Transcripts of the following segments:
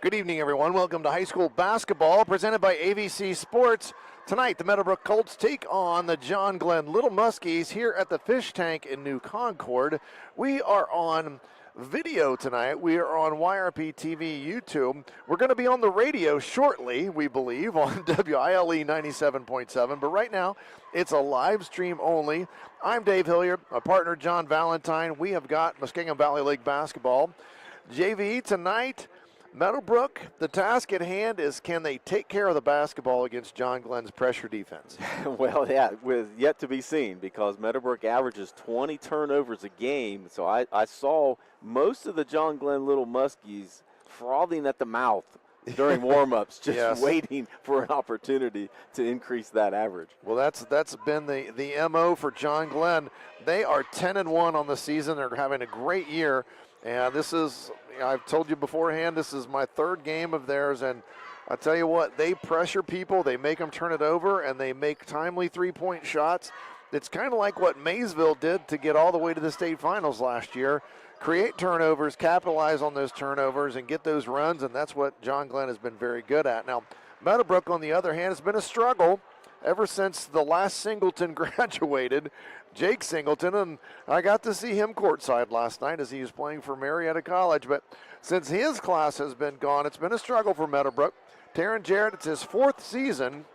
Good evening, everyone. Welcome to high school basketball presented by AVC Sports. Tonight, the Meadowbrook Colts take on the John Glenn Muskies here at the Fish Tank in New Concord. We are on video tonight. We are on YRP TV YouTube. We're going to be on the radio shortly, we believe, on WILE 97.7. But right now, it's a live stream only. I'm Dave Hilliard, my partner John Valentine. We have got Muskingum Valley League basketball. JV tonight. Meadowbrook, the task at hand is, can they take care of the basketball against John Glenn's pressure defense? Well, yeah, with yet to be seen, because Meadowbrook averages 20 turnovers a game. So I saw most of the John Glenn Muskies frothing at the mouth during warm-ups, just Yes. waiting for an opportunity to increase that average. Well, that's been the MO for John Glenn. They are 10-1 on the season. They're having a great year. And this is, I've told you beforehand, this is my third game of theirs. And I tell you what, they pressure people, they make them turn it over, and they make timely three-point shots. It's kind of like what Maysville did to get all the way to the state finals last year. Create turnovers, capitalize on those turnovers, and get those runs, and that's what John Glenn has been very good at. Now, Meadowbrook, on the other hand, has been a struggle ever since the last Singleton graduated, Jake Singleton, and I got to see him courtside last night as he was playing for Marietta College. But since his class has been gone, it's been a struggle for Meadowbrook. Taryn Jarrett, it's his fourth season,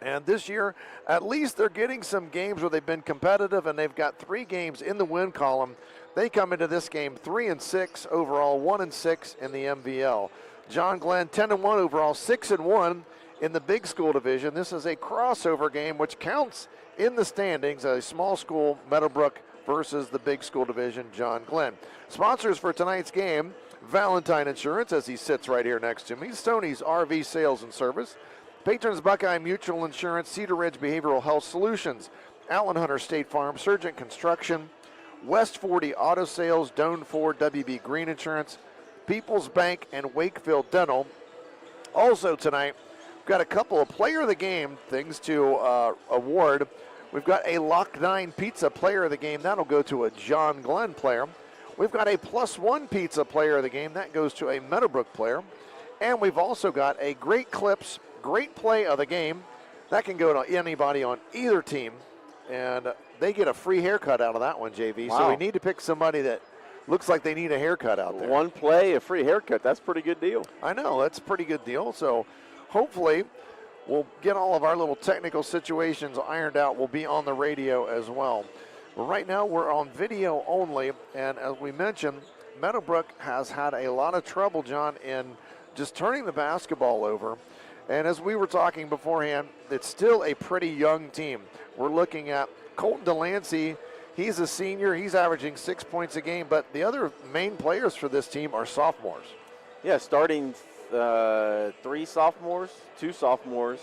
and this year, at least they're getting some games where they've been competitive, and they've got 3 games in the win column. They come into this game 3-6 overall, 1-6 in the MVL. John Glenn 10-1 overall, 6-1 in the big school division. This is a crossover game, which counts in the standings, a small school Meadowbrook versus the big school division John Glenn. Sponsors for tonight's game, Valentine Insurance, as he sits right here next to me, Stoney's RV Sales and Service, Patrons Buckeye Mutual Insurance, Cedar Ridge Behavioral Health Solutions, Allen Hunter State Farm, Surgent Construction, West 40 Auto Sales, Doan Ford, WB Green Insurance, People's Bank, and Wakefield Dental. Also tonight, we've got a couple of Player of the Game things to award. We've got a Lock 9 Pizza Player of the Game. That'll go to a John Glenn player. We've got a +1 Pizza Player of the Game. That goes to a Meadowbrook player. And we've also got a Great Clips, Great Play of the Game. That can go to anybody on either team. And they get a free haircut out of that one, JV. Wow. So we need to pick somebody that looks like they need a haircut out there. One play, a free haircut. That's a pretty good deal. I know, that's a pretty good deal. So hopefully we'll get all of our little technical situations ironed out. We'll be on the radio as well. But right now we're on video only. And as we mentioned, Meadowbrook has had a lot of trouble, John, in just turning the basketball over. And as we were talking beforehand, it's still a pretty young team. We're looking at Colton Delancey. He's a senior. He's averaging 6 points a game. But the other main players for this team are sophomores. Yeah, starting 3 sophomores, 2 sophomores,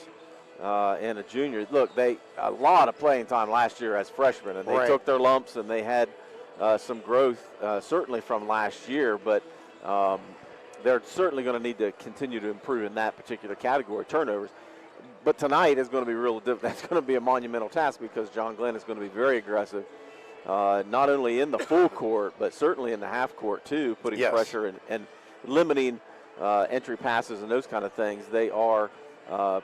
and a junior. Look, they a lot of playing time last year as freshmen, and they took their lumps, and they had some growth certainly from last year. But they're certainly going to need to continue to improve in that particular category, turnovers. But tonight is going to be real different. That's going to be a monumental task because John Glenn is going to be very aggressive, not only in the full court, but certainly in the half court too, putting pressure and limiting entry passes and those kind of things. They are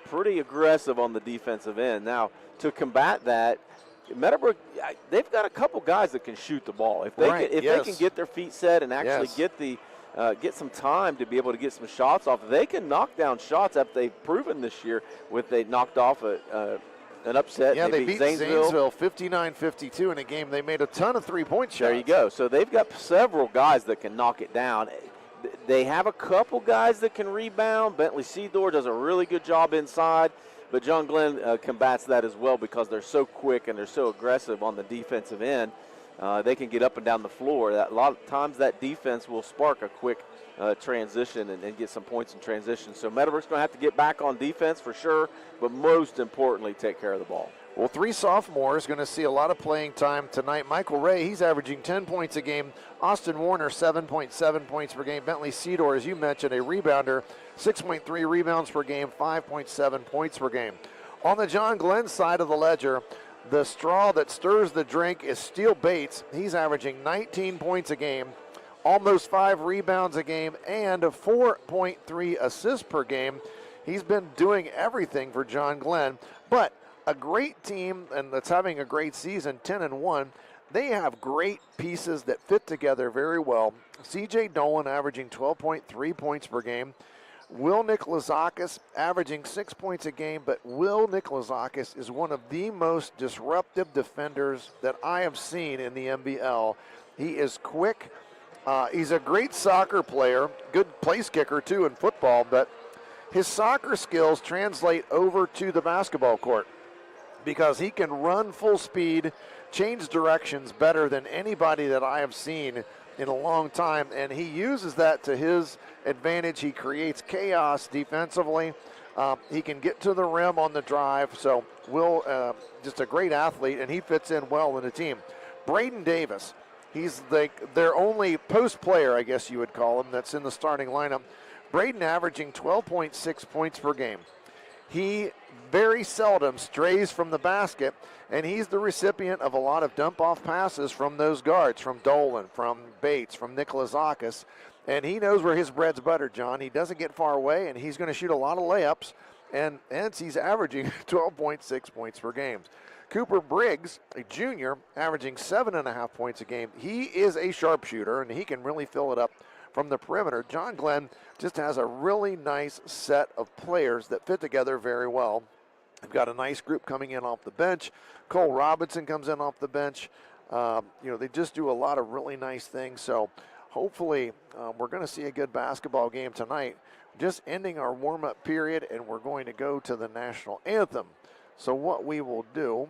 pretty aggressive on the defensive end. Now, to combat that, Meadowbrook, they've got a couple guys that can shoot the ball. If they they can get their feet set and actually get some time to be able to get some shots off, they can knock down shots after they've proven this year with they knocked off an upset. Yeah, they beat Zanesville 59-52 in a game. They made a ton of three-point shots. There you go. So they've got several guys that can knock it down. They have a couple guys that can rebound. Bentley Seedor does a really good job inside, but John Glenn combats that as well because they're so quick and they're so aggressive on the defensive end. They can get up and down the floor. A lot of times that defense will spark a quick transition and get some points in transition. So Meadowbrook's going to have to get back on defense for sure, but most importantly, take care of the ball. Well, 3 sophomores going to see a lot of playing time tonight. Michael Ray, he's averaging 10 points a game. Austin Warner, 7.7 points per game. Bentley Seedor, as you mentioned, a rebounder, 6.3 rebounds per game, 5.7 points per game. On the John Glenn side of the ledger, the straw that stirs the drink is Steele Bates. He's averaging 19 points a game, almost 5 rebounds a game, and a 4.3 assists per game. He's been doing everything for John Glenn, but a great team and that's having a great season, 10-1. They have great pieces that fit together very well. C.J. Dolan averaging 12.3 points per game. Will Nikolazakis averaging 6 points a game, but Will Nikolazakis is one of the most disruptive defenders that I have seen in the NBL. He is quick. He's a great soccer player, good place kicker too in football, but his soccer skills translate over to the basketball court because he can run full speed, change directions better than anybody that I have seen in a long time, and he uses that to his advantage. He creates chaos defensively. He can get to the rim on the drive, so Will, just a great athlete, and he fits in well in the team. Braden Davis, he's their only post player, I guess you would call him, that's in the starting lineup. Braden averaging 12.6 points per game. He very seldom strays from the basket, and he's the recipient of a lot of dump-off passes from those guards, from Dolan, from Bates, from Nikolazakis, and he knows where his bread's buttered, John. He doesn't get far away, and he's going to shoot a lot of layups, and hence he's averaging 12.6 points per game. Cooper Briggs, a junior, averaging 7.5 points a game. He is a sharpshooter, and he can really fill it up from the perimeter. John Glenn just has a really nice set of players that fit together very well. They've got a nice group coming in off the bench. Cole Robinson comes in off the bench. They just do a lot of really nice things. So hopefully we're going to see a good basketball game tonight. Just ending our warm-up period, and we're going to go to the national anthem. So what we will do,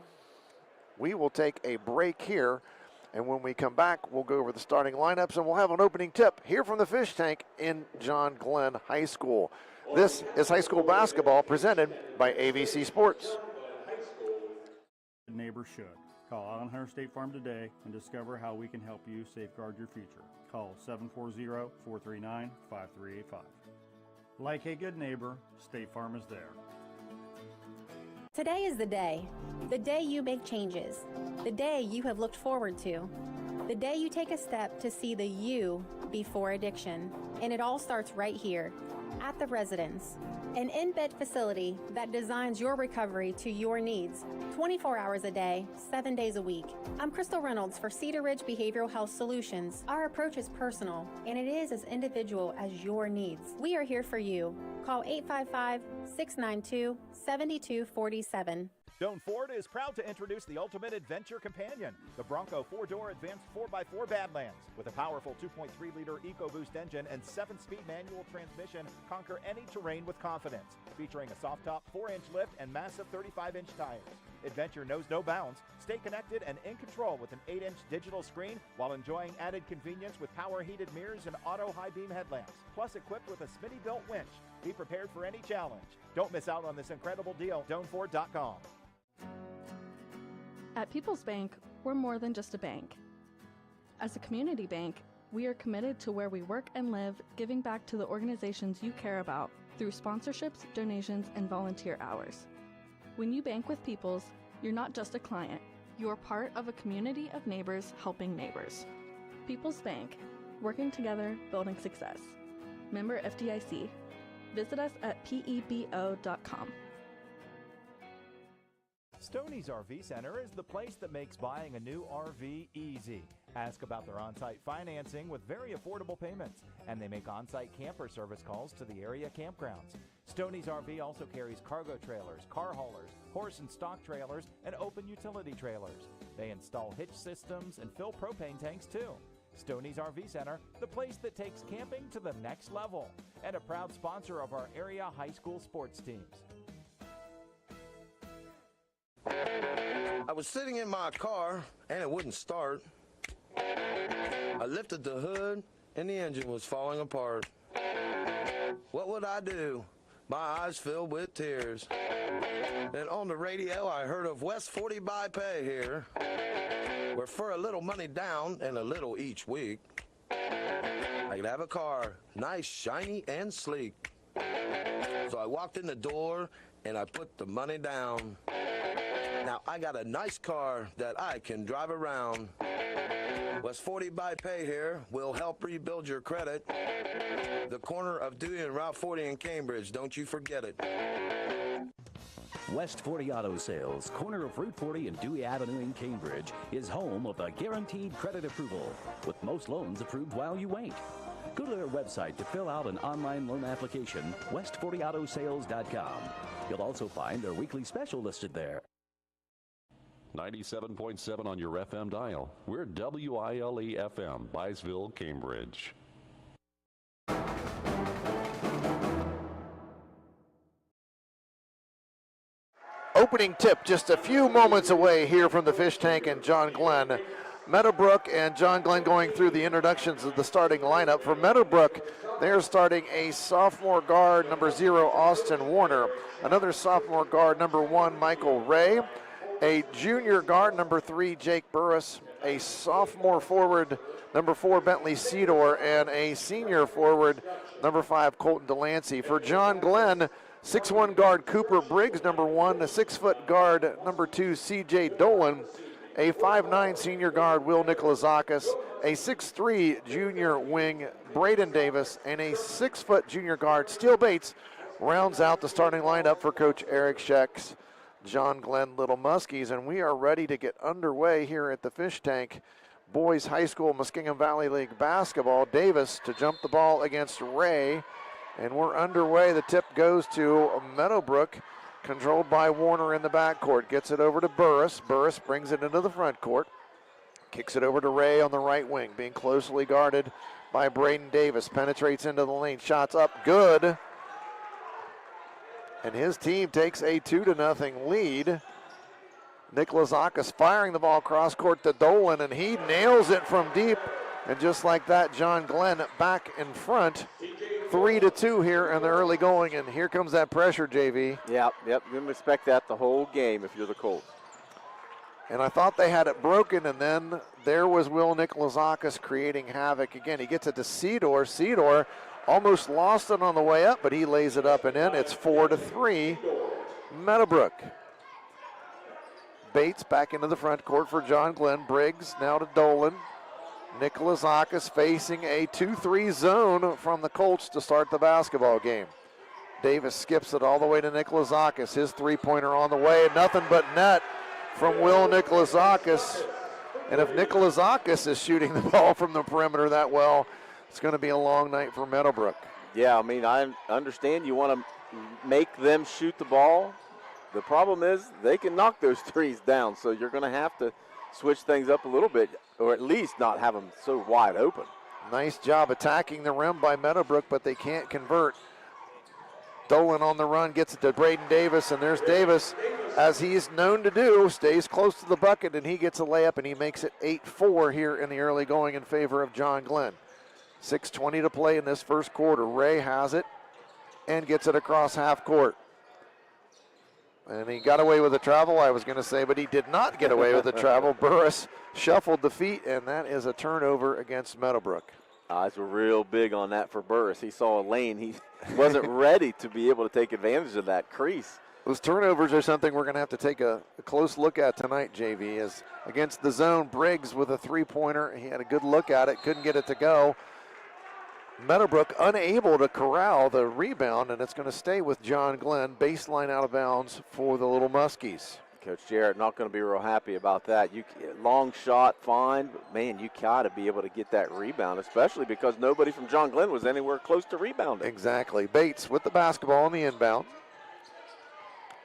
we will take a break here. And when we come back, we'll go over the starting lineups, and we'll have an opening tip here from the Fish Tank in John Glenn High School. This is high school basketball presented by AVC Sports. Neighbors should. Call Allen State Farm today and discover how we can help you safeguard your future. Call 740-439-5385. Like a good neighbor, State Farm is there. Today is the day you make changes, the day you have looked forward to, the day you take a step to see the you before addiction. And it all starts right here at The Residence, an in-bed facility that designs your recovery to your needs, 24 hours a day, 7 days a week. I'm Crystal Reynolds for Cedar Ridge Behavioral Health Solutions. Our approach is personal, and it is as individual as your needs. We are here for you. Call 855-692-7247. Doan Ford is proud to introduce the ultimate adventure companion, the Bronco 4-door advanced 4x4 Badlands. With a powerful 2.3-liter EcoBoost engine and 7-speed manual transmission, conquer any terrain with confidence. Featuring a soft-top 4-inch lift and massive 35-inch tires. Adventure knows no bounds. Stay connected and in control with an 8-inch digital screen while enjoying added convenience with power-heated mirrors and auto high-beam headlamps. Plus equipped with a Smitty-built winch. Be prepared for any challenge. Don't miss out on this incredible deal. DoanFord.com. At People's Bank, we're more than just a bank. As a community bank, we are committed to where we work and live, giving back to the organizations you care about through sponsorships, donations, and volunteer hours. When you bank with People's, you're not just a client, you're part of a community of neighbors helping neighbors. People's Bank, working together, building success. Member FDIC. Visit us at pebo.com. Stoney's RV Center is the place that makes buying a new RV easy. Ask about their on-site financing with very affordable payments, and they make on-site camper service calls to the area campgrounds. Stoney's RV also carries cargo trailers, car haulers, horse and stock trailers, and open utility trailers. They install hitch systems and fill propane tanks too. Stoney's RV Center, the place that takes camping to the next level, and a proud sponsor of our area high school sports teams. I was sitting in my car and it wouldn't start. I lifted the hood and the engine was falling apart. What would I do? My eyes filled with tears. Then on the radio I heard of West 40 by Pay here, where for a little money down and a little each week, I could have a car, nice, shiny, and sleek. So I walked in the door and I put the money down. Now I got a nice car that I can drive around. West 40 by Pay here will help rebuild your credit. The corner of Dewey and Route 40 in Cambridge. Don't you forget it. West 40 Auto Sales, corner of Route 40 and Dewey Avenue in Cambridge, is home of the guaranteed credit approval, with most loans approved while you wait. Go to their website to fill out an online loan application, west40autosales.com. You'll also find their weekly special listed there. 97.7 on your FM dial. We're WILE FM, Byesville, Cambridge. Opening tip just a few moments away here from the Fish Tank and John Glenn. Meadowbrook and John Glenn going through the introductions of the starting lineup. For Meadowbrook, they're starting a sophomore guard, number 0, Austin Warner. Another sophomore guard, number 1, Michael Ray. A junior guard, number 3, Jake Burris. A sophomore forward, number 4, Bentley Cedor. And a senior forward, number 5, Colton Delancey. For John Glenn, 6'1 guard Cooper Briggs, number 1, a 6-foot guard, number 2, CJ Dolan, a 5'9 senior guard, Will Nikolazakis, a 6'3 junior wing, Braden Davis, and a 6-foot junior guard, Steele Bates, rounds out the starting lineup for Coach Eric Scheck's John Glenn Little Muskies, and we are ready to get underway here at the Fish Tank. Boys High School Muskingum Valley League basketball. Davis to jump the ball against Ray. And we're underway. The tip goes to Meadowbrook, controlled by Warner in the backcourt. Gets it over to Burris. Burris brings it into the front court. Kicks it over to Ray on the right wing, being closely guarded by Braden Davis. Penetrates into the lane. Shots up, good. And his team takes a 2-0 lead. Nikolazakis firing the ball cross court to Dolan, and he nails it from deep. And just like that, John Glenn back in front. 3-2 here in the early going, and here comes that pressure, JV. Yep. You can expect that the whole game if you're the Colts. And I thought they had it broken, and then there was Will Nikolazakis creating havoc again. He gets it to Cedor. Cedor almost lost it on the way up, but he lays it up and in. It's 4-3, Meadowbrook. Bates back into the front court for John Glenn. Briggs now to Dolan. Nikolazakis facing a 2-3 zone from the Colts to start the basketball game. Davis skips it all the way to Nikolazakis. His three-pointer on the way. Nothing but net from Will Nikolazakis. And if Nikolazakis is shooting the ball from the perimeter that well, it's going to be a long night for Meadowbrook. Yeah, I mean, I understand you want to make them shoot the ball. The problem is they can knock those threes down, so you're going to have to switch things up a little bit, or at least not have them so wide open. Nice job attacking the rim by Meadowbrook, but they can't convert. Dolan on the run, gets it to Braden Davis, and there's Davis, as he's known to do, stays close to the bucket, and he gets a layup, and he makes it 8-4 here in the early going in favor of John Glenn. 6:20 to play in this first quarter. Ray has it and gets it across half court. And he got away with the travel, I was going to say, but he did not get away with the travel. Burris shuffled the feet, and that is a turnover against Meadowbrook. Eyes were real big on that for Burris. He saw a lane. He wasn't ready to be able to take advantage of that crease. Those turnovers are something we're going to have to take a close look at tonight, JV, as against the zone. Briggs with a three-pointer. He had a good look at it, couldn't get it to go. Meadowbrook unable to corral the rebound, and it's going to stay with John Glenn. Baseline out of bounds for the Little Muskies. Coach Jarrett not going to be real happy about that. Long shot, fine, but man, you got to be able to get that rebound, especially because nobody from John Glenn was anywhere close to rebounding. Exactly. Bates with the basketball on the inbound.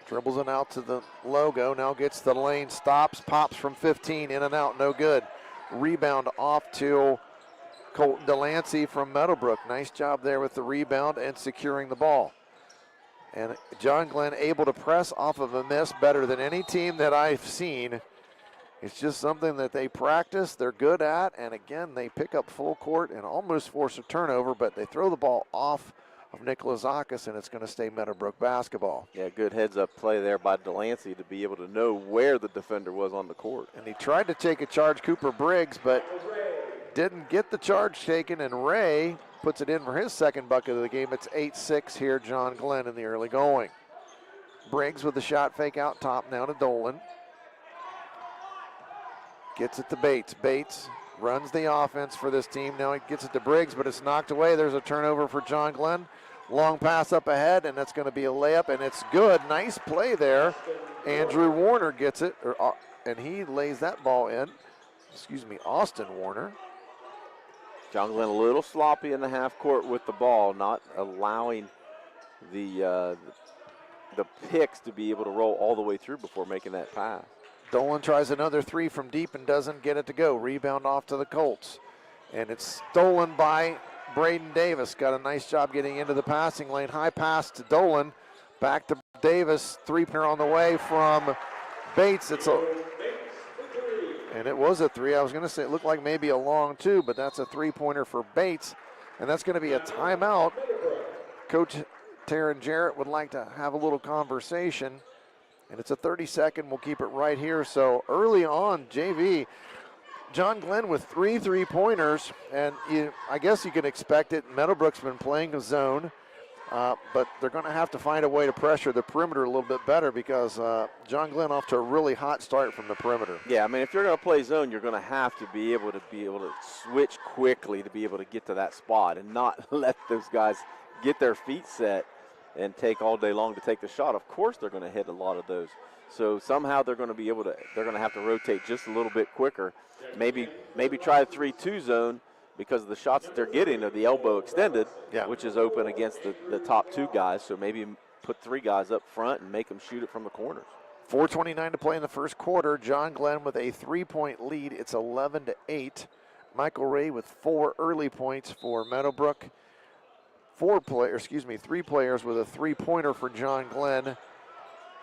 Dribbles it out to the logo, now gets the lane, stops, pops from 15, in and out, no good. Rebound off to Colton Delancey from Meadowbrook. Nice job there with the rebound and securing the ball. And John Glenn able to press off of a miss better than any team that I've seen. It's just something that they practice, they're good at, and again, they pick up full court and almost force a turnover, but they throw the ball off of Nikolazakis, and it's going to stay Meadowbrook basketball. Yeah, good heads-up play there by Delancey to be able to know where the defender was on the court. And he tried to take a charge, Cooper Briggs, but didn't get the charge taken, and Ray puts it in for his second bucket of the game. It's 8-6 here, John Glenn in the early going. Briggs with the shot fake out top now to Dolan. Gets it to Bates. Bates runs the offense for this team. Now he gets it to Briggs, but it's knocked away. There's a turnover for John Glenn. Long pass up ahead, and that's going to be a layup, and it's good. Nice play there. Andrew Warner gets it, and he lays that ball in. Austin Warner. John Glenn a little sloppy in the half court with the ball, not allowing the picks to be able to roll all the way through before making that pass. Dolan tries another three from deep and doesn't get it to go. Rebound off to the Colts. And it's stolen by Braden Davis. Got a nice job getting into the passing lane. High pass to Dolan. Back to Davis. Three-pointer on the way from Bates. And it was a three. I was going to say it looked like maybe a long two, but that's a three-pointer for Bates. And that's going to be a timeout. Coach Taryn Jarrett would like to have a little conversation. And it's a 30-second. We'll keep it right here. So early on, JV, John Glenn with three three-pointers. And I guess you can expect it. Meadowbrook's been playing a zone. But they're going to have to find a way to pressure the perimeter a little bit better because John Glenn off to a really hot start from the perimeter. Yeah, I mean, if you're going to play zone, you're going to have to be able to switch quickly to be able to get to that spot and not let those guys get their feet set and take all day long to take the shot. Of course they're going to hit a lot of those. So somehow they're going to have to rotate just a little bit quicker. Maybe try a 3-2 zone because of the shots that they're getting are the elbow extended, which is open against the top two guys. So maybe put three guys up front and make them shoot it from the corners. 4:29 to play in the first quarter. John Glenn with a 3-point lead. It's 11-8. Michael Ray with 4 early points for Meadowbrook. 3 players with a 3-pointer for John Glenn,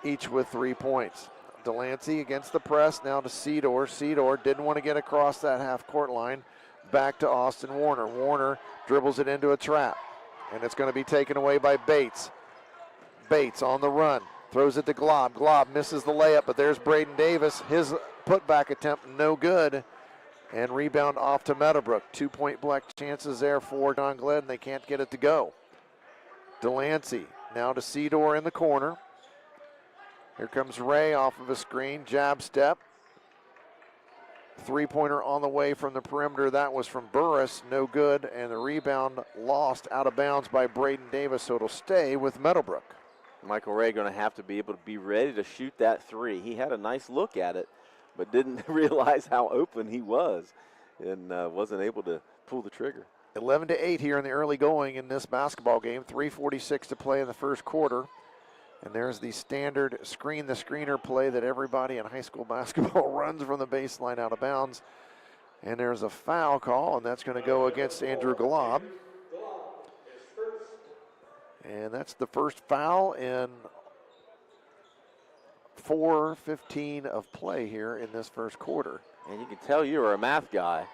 each with 3 points. Delancey against the press, now to Cedar. Cedar didn't want to get across that half-court line. Back to Austin Warner. Warner dribbles it into a trap, and it's going to be taken away by Bates. Bates on the run, throws it to Glob. Glob misses the layup, but there's Braden Davis. His putback attempt no good. And rebound off to Meadowbrook. 2-point black chances there for John Glenn. They can't get it to go. Delancey now to Cedar in the corner. Here comes Ray off of a screen. Jab step. 3-pointer on the way from the perimeter. That was from Burris. No good. And the rebound lost out of bounds by Braden Davis. So it'll stay with Meadowbrook. Michael Ray going to have to be able to be ready to shoot that three. He had a nice look at it, but didn't realize how open he was and wasn't able to pull the trigger. 11-8 here in the early going in this basketball game. 3:46 to play in the first quarter. And there's the standard screen the screener play that everybody in high school basketball runs from the baseline out of bounds. And there's a foul call, and that's going to go against Andrew Glob. And that's the first foul in 4:15 of play here in this first quarter. And you can tell you were a math guy.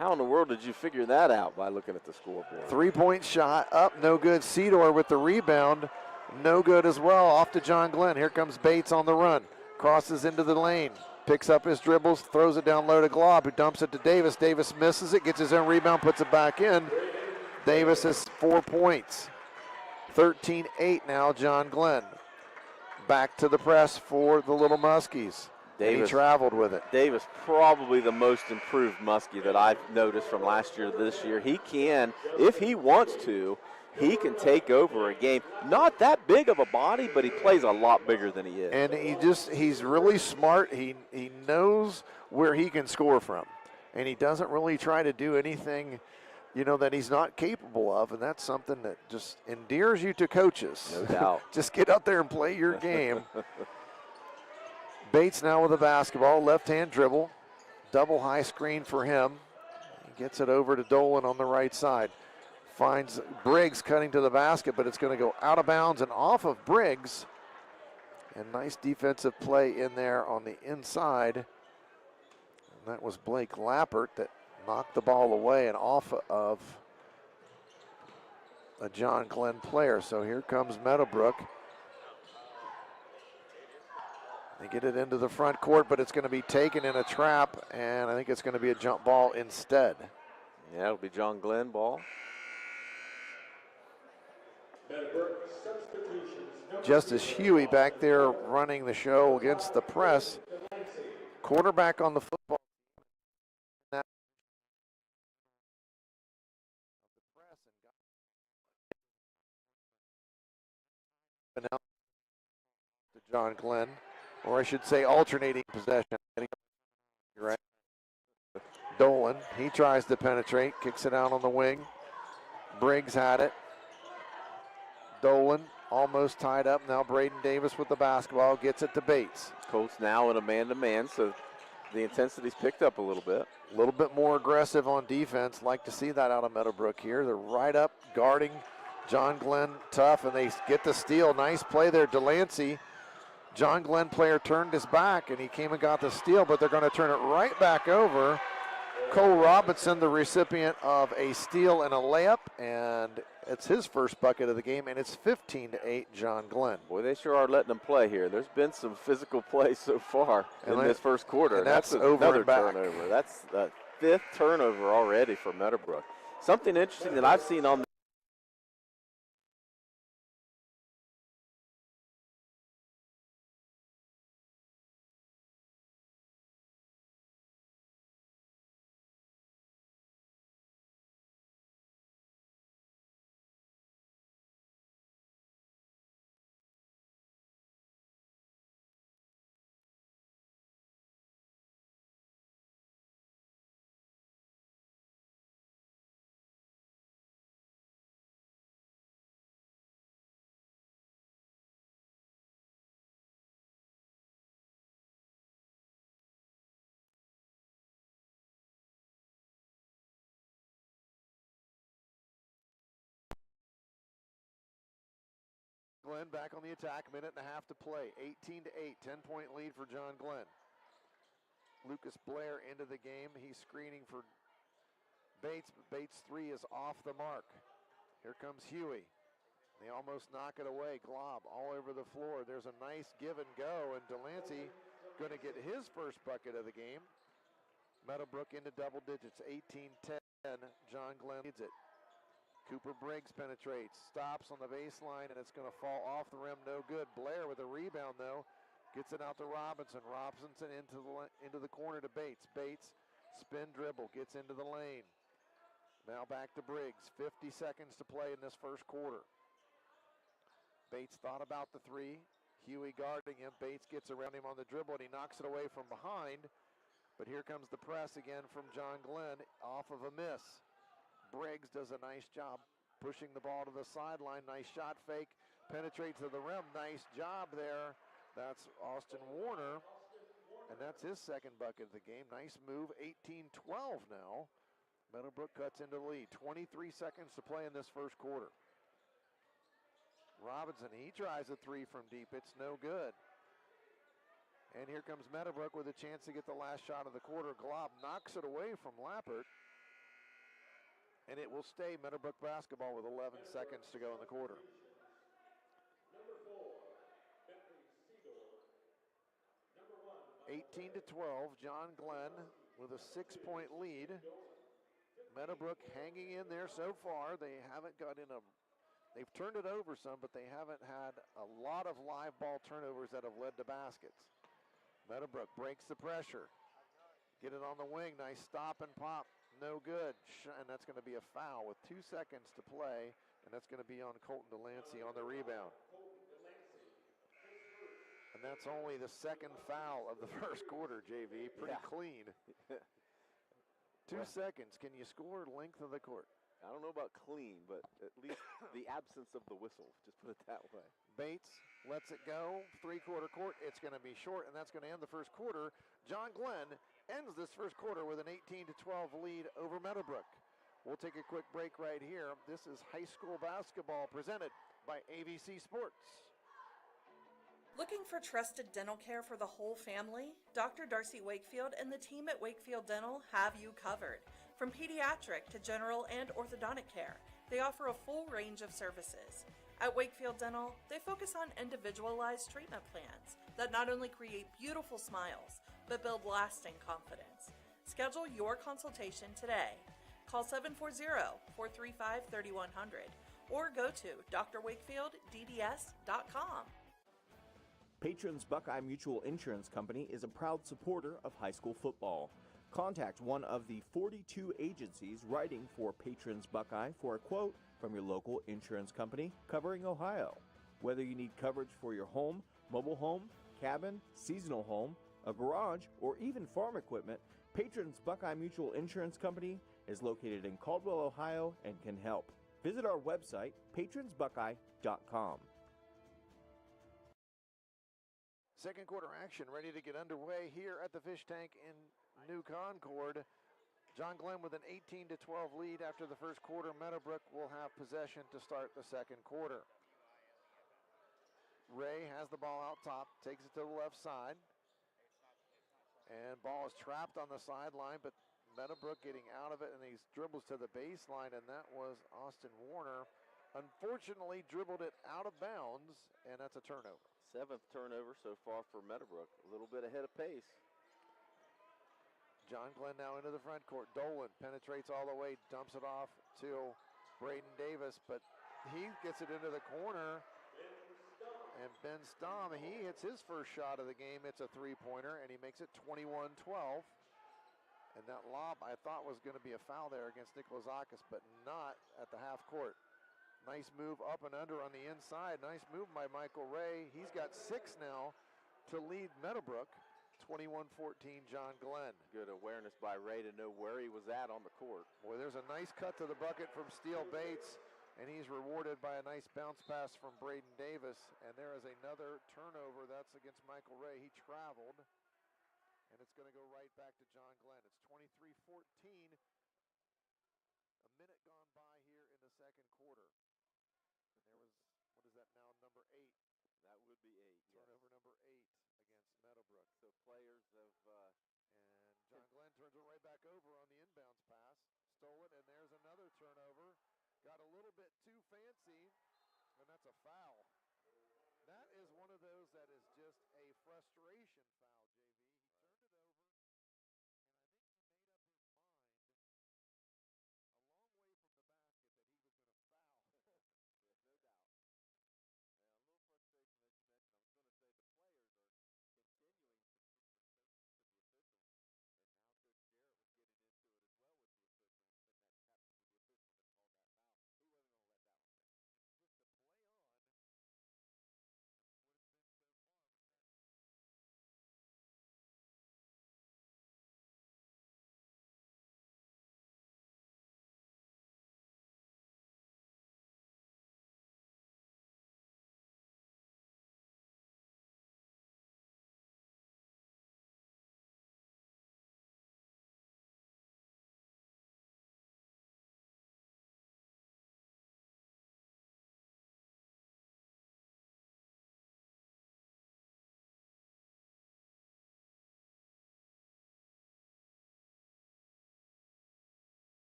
How in the world did you figure that out by looking at the scoreboard? 3-point shot up, no good. Cedar with the rebound, no good as well. Off to John Glenn. Here comes Bates on the run. Crosses into the lane, picks up his dribbles, throws it down low to Glob, who dumps it to Davis. Davis misses it, gets his own rebound, puts it back in. Davis has 4 points. 13-8 now, John Glenn. Back to the press for the Little Muskies. Davis, he traveled with it. Davis, probably the most improved Muskie that I've noticed from last year to this year. He can, if he wants to, he can take over a game. Not that big of a body, but he plays a lot bigger than he is. And he's really smart. He knows where he can score from. And he doesn't really try to do anything, that he's not capable of. And that's something that just endears you to coaches. No doubt. Just get out there and play your game. Bates now with the basketball, left-hand dribble, double high screen for him. He gets it over to Dolan on the right side. Finds Briggs cutting to the basket, but it's going to go out of bounds and off of Briggs. And nice defensive play in there on the inside. And that was Blake Lappert that knocked the ball away and off of a John Glenn player. So here comes Meadowbrook. They get it into the front court, but it's going to be taken in a trap, and I think it's going to be a jump ball instead. Yeah, it'll be John Glenn ball. Justice Huey back there running the show against the press. Quarterback on the football. now to John Glenn, or I should say alternating possession. Right. Dolan, he tries to penetrate, kicks it out on the wing. Briggs had it. Dolan almost tied up. Now Braden Davis with the basketball, gets it to Bates. Colts now in a man-to-man, so the intensity's picked up a little bit. A little bit more aggressive on defense. Like to see that out of Meadowbrook here. They're right up guarding John Glenn tough, and they get the steal. Nice play there, Delancey. John Glenn player turned his back, and he came and got the steal, but they're going to turn it right back over. Cole Robinson, the recipient of a steal and a layup, and it's his first bucket of the game, and it's 15-8 John Glenn. Boy, they sure are letting them play here. There's been some physical play so far in this first quarter. And that's another over and back. turnover. That's the 5th turnover already for Meadowbrook. Something interesting that I've seen on Glenn back on the attack, minute and a half to play. 18-8, 10-point lead for John Glenn. Lucas Blair into the game. He's screening for Bates, but Bates' three is off the mark. Here comes Huey. They almost knock it away. Glob all over the floor. There's a nice give and go, and Delancey going to get his first bucket of the game. Meadowbrook into double digits, 18-10. John Glenn leads it. Cooper Briggs penetrates, stops on the baseline, and it's going to fall off the rim, no good. Blair with a rebound, though, gets it out to Robinson. Robinson into the corner to Bates. Bates, spin dribble, gets into the lane. Now back to Briggs. 50 seconds to play in this first quarter. Bates thought about the three. Huey guarding him. Bates gets around him on the dribble, and he knocks it away from behind. But here comes the press again from John Glenn off of a miss. Briggs does a nice job pushing the ball to the sideline. Nice shot fake. Penetrates to the rim. Nice job there. That's Austin Warner. And that's his second bucket of the game. Nice move. 18-12 now. Meadowbrook cuts into the lead. 23 seconds to play in this first quarter. Robinson, he tries a three from deep. It's no good. And here comes Meadowbrook with a chance to get the last shot of the quarter. Glob knocks it away from Lappert. And it will stay Meadowbrook basketball with 11 seconds to go in the quarter. 18-12, John Glenn with a 6-point lead. Meadowbrook hanging in there so far. They haven't got in they've turned it over some, but they haven't had a lot of live ball turnovers that have led to baskets. Meadowbrook breaks the pressure. Get it on the wing, nice stop and pop. No good, and that's going to be a foul with 2 seconds to play, and that's going to be on Colton Delancey on the rebound. And that's only the second foul of the first quarter, JV. Pretty clean. 2 seconds. Can you score length of the court? I don't know about clean, but at least the absence of the whistle. Just put it that way. Bates lets it go. Three-quarter court. It's going to be short, and that's going to end the first quarter. John Glenn ends this first quarter with an 18-12 lead over Meadowbrook. We'll take a quick break right here. This is high school basketball presented by AVC Sports. Looking for trusted dental care for the whole family? Dr. Darcy Wakefield and the team at Wakefield Dental have you covered. From pediatric to general and orthodontic care, they offer a full range of services. At Wakefield Dental, they focus on individualized treatment plans that not only create beautiful smiles, but build lasting confidence. Schedule your consultation today. Call 740-435-3100 or go to drwakefieldDDS.com. Patrons Buckeye Mutual Insurance Company is a proud supporter of high school football. Contact one of the 42 agencies writing for Patrons Buckeye for a quote from your local insurance company covering Ohio. Whether you need coverage for your home, mobile home, cabin, seasonal home, a garage, or even farm equipment, Patrons Buckeye Mutual Insurance Company is located in Caldwell, Ohio, and can help. Visit our website, patronsbuckeye.com. Second quarter action ready to get underway here at the Fish Tank in New Concord. John Glenn with an 18-12 lead after the first quarter. Meadowbrook will have possession to start the second quarter. Ray has the ball out top, takes it to the left side. And ball is trapped on the sideline, but Meadowbrook getting out of it, and he dribbles to the baseline, and that was Austin Warner. Unfortunately, dribbled it out of bounds, and that's a turnover. 7th turnover so far for Meadowbrook. A little bit ahead of pace. John Glenn now into the front court. Dolan penetrates all the way, dumps it off to Braden Davis, but he gets it into the corner. And Ben Stom, he hits his first shot of the game. It's a three-pointer, and he makes it 21-12. And that lob, I thought, was going to be a foul there against Nikolazakis, but not at the half court. Nice move up and under on the inside. Nice move by Michael Ray. He's got 6 now to lead Meadowbrook. 21-14, John Glenn. Good awareness by Ray to know where he was at on the court. Boy, there's a nice cut to the bucket from Steele Bates, and he's rewarded by a nice bounce pass from Braden Davis. And there is another turnover. That's against Michael Ray. He traveled, and it's going to go right back to John Glenn. It's 23-14. A minute gone by here in the second quarter. And there was, what is that now, number 8? That would be 8. Turnover number 8 against Meadowbrook. So players have... and John Glenn turns it right back over on the inbounds pass. Stole it, and there's another turnover. Got a little bit too fancy, and that's a foul. That is one of those that is just a frustration foul, JV. He turned it over, and I think he made up his mind a long way from the basket that he was going to foul.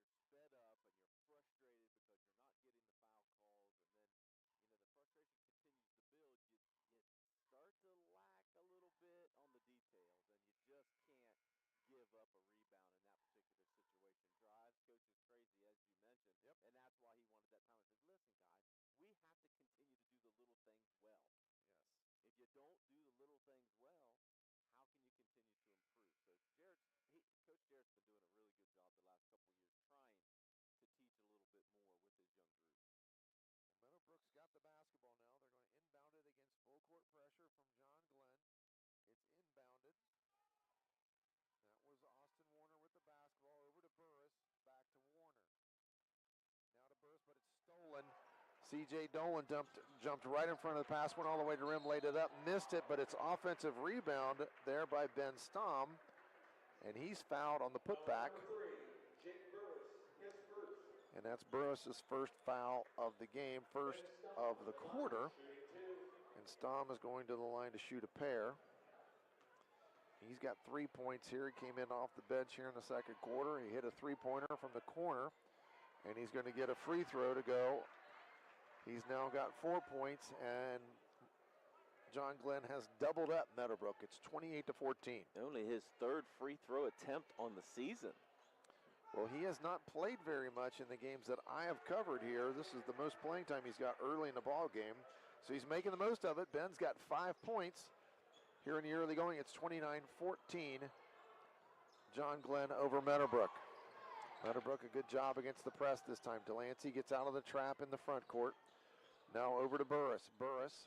There's no doubt. Yeah, a little frustration, as you mentioned. I was going to say the players are continuing to push the coaches to the officials, and now Coach Jarrett was getting into it as well with the officials, and that captain of the official that called that foul. He wasn't going to let that one go. Just to play on what it's been so far. Sped up and you're frustrated because you're not getting the foul calls, and then the frustration continues to build. You start to lack a little bit on the details, and you just can't give up a rebound in that particular situation. Drives coaches crazy, as you mentioned. Yep. And that's why he wanted that time and says, listen guys, we have to continue to do the little things well. Yes. If you don't do the little things well, how can you continue to improve? So Coach Jarrett's been doing a really good job the last couple of years trying to teach a little bit more with his young group. Well, Meadowbrook's got the basketball now. They're going to inbound it against full court pressure from John Glenn. It's inbounded. That was Austin Warner with the basketball. Over to Burris. Back to Warner. Now to Burris, but it's stolen. C.J. Dolan jumped right in front of the pass, went all the way to the rim, laid it up, missed it, but it's offensive rebound there by Ben Stom, and he's fouled on the putback. And that's Burris' first foul of the game, first of the quarter. And Stom is going to the line to shoot a pair. He's got 3 points here. He came in off the bench here in the second quarter. He hit a three-pointer from the corner, and he's going to get a free throw to go. He's now got 4 points, and John Glenn has doubled up Meadowbrook. It's 28-14. Only his third free throw attempt on the season. Well, he has not played very much in the games that I have covered here. This is the most playing time he's got early in the ball game. So he's making the most of it. Ben's got 5 points here in the early going. It's 29-14. John Glenn over Meadowbrook. Meadowbrook, a good job against the press this time. Delancey gets out of the trap in the front court. Now over to Burris. Burris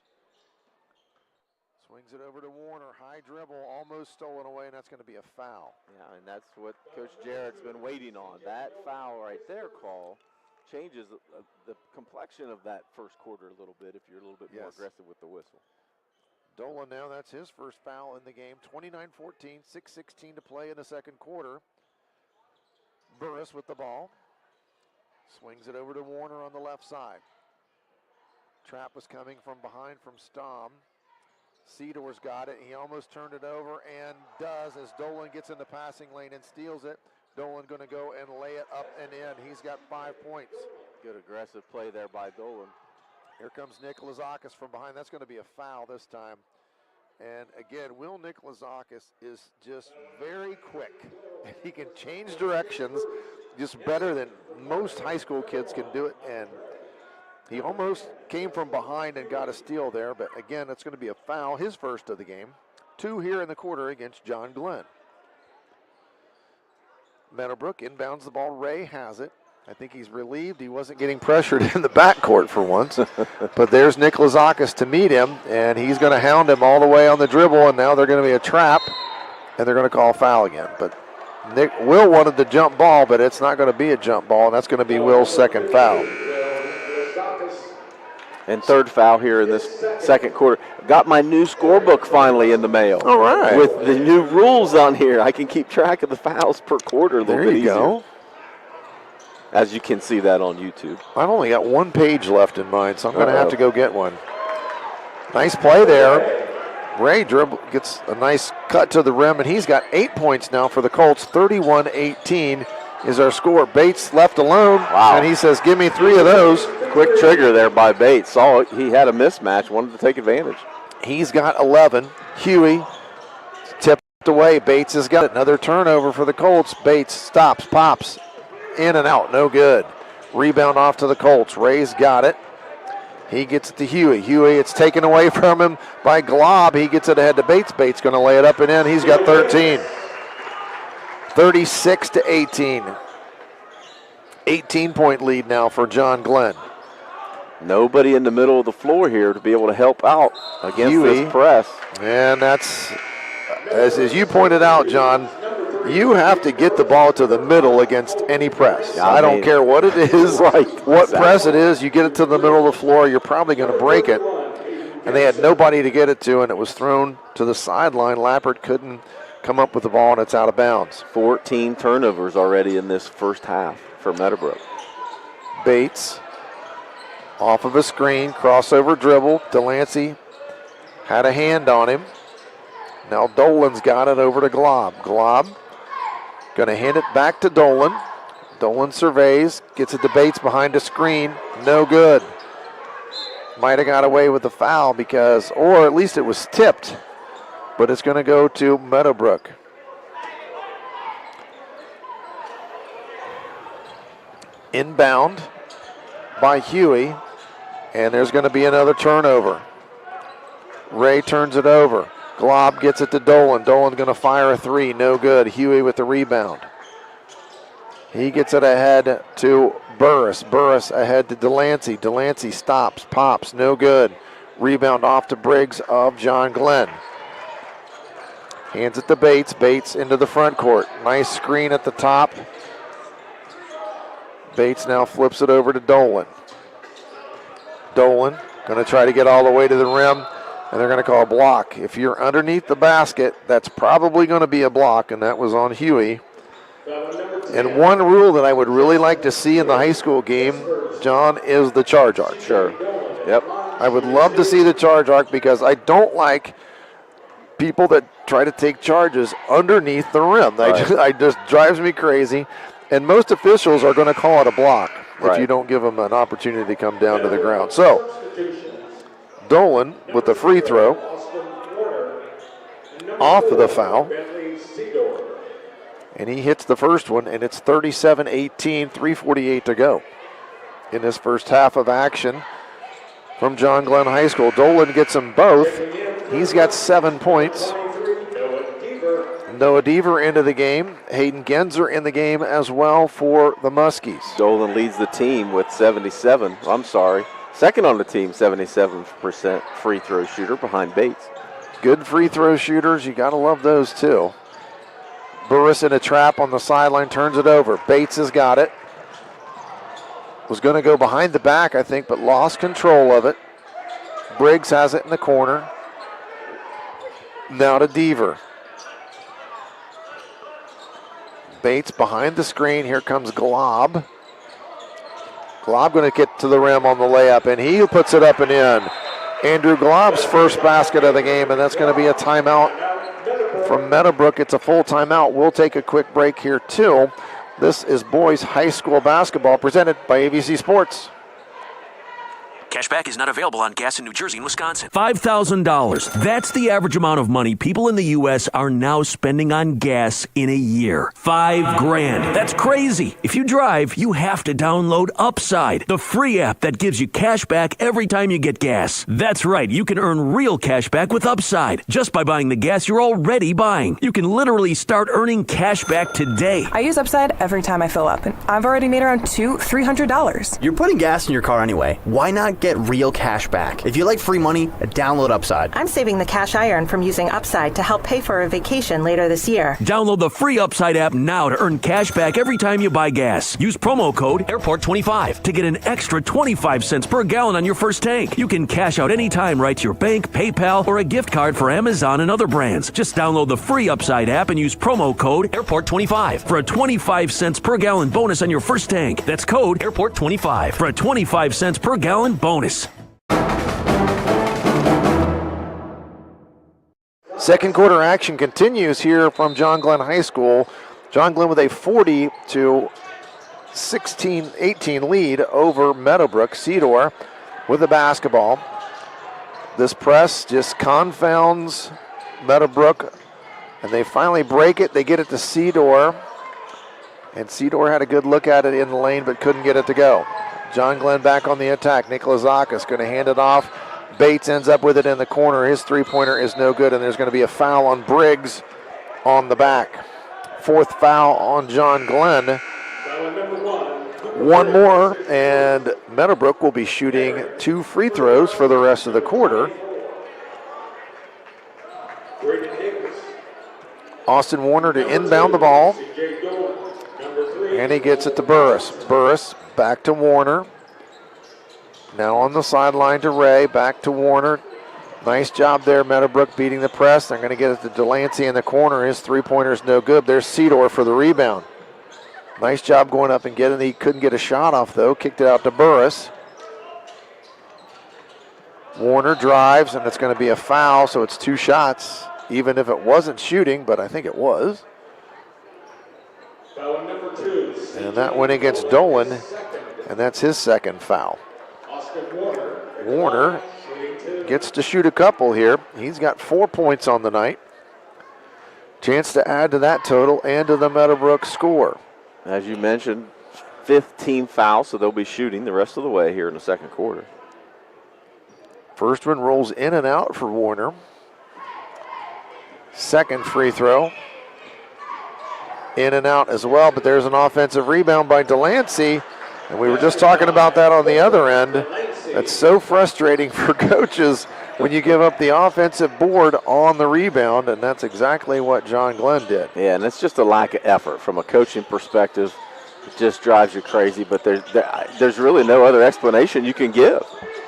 swings it over to Warner. High dribble, almost stolen away, and that's going to be a foul. Yeah, and that's what Coach Jarrett's been waiting on. That foul right there call changes the complexion of that first quarter a little bit if you're a little bit more aggressive with the whistle. Dolan now, that's his first foul in the game. 29-14, 6:16 to play in the second quarter. Burris with the ball. Swings it over to Warner on the left side. Trap was coming from behind from Stom. Cedor's got it. He almost turned it over and does as Dolan gets in the passing lane and steals it. Dolan going to go and lay it up and in. He's got 5 points. Good aggressive play there by Dolan. Here comes Nick Lazakis from behind. That's going to be a foul this time. And again, Will Nikolazakis is just very quick. He can change directions just better than most high school kids can do it. And he almost came from behind and got a steal there. But again, it's going to be a foul, his first of the game. 2 here in the quarter against John Glenn. Meadowbrook inbounds the ball. Ray has it. I think he's relieved he wasn't getting pressured in the backcourt for once. But there's Nick Lazakis to meet him, and he's going to hound him all the way on the dribble, and now they're going to be a trap, and they're going to call foul again. But Will wanted the jump ball, but it's not going to be a jump ball, and that's going to be Will's second foul. And third foul here in this second quarter. Got my new scorebook finally in the mail. All right. With the new rules on here, I can keep track of the fouls per quarter a little bit easier. There you go. As you can see that on YouTube. I've only got 1 page left in mine, so I'm going to have to go get one. Nice play there. Ray gets a nice cut to the rim, and he's got 8 points now for the Colts. 31-18 is our score. Bates left alone, and he says, give me 3 of those. Quick trigger there by Bates. Saw it. He had a mismatch, wanted to take advantage. He's got 11. Huey tipped away. Bates has got it. Another turnover for the Colts. Bates stops, pops. In and out, no good. Rebound off to the Colts. Ray's got it. He gets it to Huey. Huey, it's taken away from him by Glob. He gets it ahead to Bates. Bates going to lay it up and in. He's got 13. 36-18. 18-point lead now for John Glenn. Nobody in the middle of the floor here to be able to help out against Huey, this press. And that's, as you pointed out, John, you have to get the ball to the middle against any press. I don't care what it is, what press it is. You get it to the middle of the floor, you're probably going to break it. And they had nobody to get it to, and it was thrown to the sideline. Lappert couldn't come up with the ball, and it's out of bounds. 14 turnovers already in this first half for Meadowbrook. Bates off of a screen, crossover dribble. Delancey had a hand on him. Now Dolan's got it over to Glob. Glob going to hand it back to Dolan. Dolan surveys, gets it to Bates behind a screen. No good. Might have got away with the foul because, or at least it was tipped, but it's going to go to Meadowbrook. Inbound by Huey, and there's going to be another turnover. Ray turns it over. Glob gets it to Dolan. Dolan's going to fire a 3. No good. Huey with the rebound. He gets it ahead to Burris. Burris ahead to Delancey. Delancey stops, pops. No good. Rebound off to Briggs of John Glenn. Hands it to Bates. Bates into the front court. Nice screen at the top. Bates now flips it over to Dolan. Dolan going to try to get all the way to the rim. And they're going to call a block. If you're underneath the basket, that's probably going to be a block, and that was on Huey. And one rule that I would really like to see in the high school game, John, is the charge arc. Sure. Yep. I would love to see the charge arc because I don't like people that try to take charges underneath the rim. It just drives me crazy. And most officials are going to call it a block if you don't give them an opportunity to come down to the ground. So, Dolan with the free throw off of the foul. And he hits the first one, and it's 37-18, 3:48 to go in this first half of action from John Glenn High School. Dolan gets them both. He's got 7 points. Noah Deaver into the game. Hayden Genzer in the game as well for the Muskies. Dolan leads the team with 77. I'm sorry. Second on the team, 77% free throw shooter behind Bates. Good free throw shooters. You got to love those too. Burris in a trap on the sideline, turns it over. Bates has got it. Was going to go behind the back, I think, but lost control of it. Briggs has it in the corner. Now to Deaver. Bates behind the screen. Here comes Glob. Glob going to get to the rim on the layup, and he puts it up and in. Andrew Glob's first basket of the game, and that's going to be a timeout from Meadowbrook. It's a full timeout. We'll take a quick break here, too. This is boys high school basketball presented by AVC Sports. Cashback is not available on gas in New Jersey and Wisconsin. $5,000. That's the average amount of money people in the U.S. are now spending on gas in a year. $5,000. That's crazy. If you drive, you have to download Upside, the free app that gives you cash back every time you get gas. That's right. You can earn real cash back with Upside just by buying the gas you're already buying. You can literally start earning cash back today. I use Upside every time I fill up, and I've already made around $300. You're putting gas in your car anyway. Why not get real cash back? If you like free money, download Upside. I'm saving the cash I earn from using Upside to help pay for a vacation later this year. Download the free Upside app now to earn cash back every time you buy gas. Use promo code AIRPORT25 to get an extra 25 cents per gallon on your first tank. You can cash out anytime right to your bank, PayPal, or a gift card for Amazon and other brands. Just download the free Upside app and use promo code AIRPORT25 for a 25 cents per gallon bonus on your first tank. That's code AIRPORT25 for a 25 cents per gallon bonus. Second quarter action continues here from John Glenn High School. John Glenn with a 40-18 lead over Meadowbrook. Cedar with the basketball. This press just confounds Meadowbrook, and they finally break it. They get it to Cedar, and Cedar had a good look at it in the lane but couldn't get it to go. John Glenn back on the attack. Nicholas Zakis going to hand it off. Bates ends up with it in the corner. His three-pointer is no good, and there's going to be a foul on Briggs on the back. Fourth foul on John Glenn. One more, and Meadowbrook will be shooting 2 free throws for the rest of the quarter. Austin Warner to inbound the ball, and he gets it to Burris. Burris back to Warner. Now on the sideline to Ray, back to Warner. Nice job there, Meadowbrook beating the press. They're going to get it to Delancey in the corner. His three-pointer is no good. There's Cedar for the rebound. Nice job going up and getting it. He couldn't get a shot off, though. Kicked it out to Burris. Warner drives, and it's going to be a foul, so it's 2 shots, even if it wasn't shooting, but I think it was. Foul number 2. And that went against Dolan, and that's his second foul. Warner gets to shoot a couple here. He's got 4 points on the night. Chance to add to that total and to the Meadowbrook score. As you mentioned, 15 fouls, so they'll be shooting the rest of the way here in the second quarter. First one rolls in and out for Warner. Second free throw. In and out as well, but there's an offensive rebound by Delancey. And we were just talking about that on the other end. That's so frustrating for coaches when you give up the offensive board on the rebound, and that's exactly what John Glenn did. Yeah, and it's just a lack of effort from a coaching perspective. It just drives you crazy, but there's really no other explanation you can give.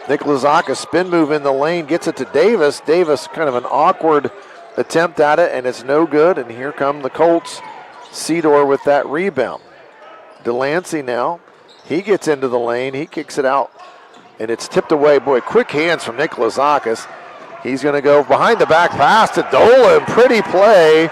Nick Lazaka, spin move in the lane, gets it to Davis. Davis, kind of an awkward attempt at it, and it's no good, and here come the Colts. Cedar with that rebound. Delancey now. He gets into the lane. He kicks it out, and it's tipped away. Boy, quick hands from Nick Lazakis. He's going to go behind the back pass to Dolan. Pretty play.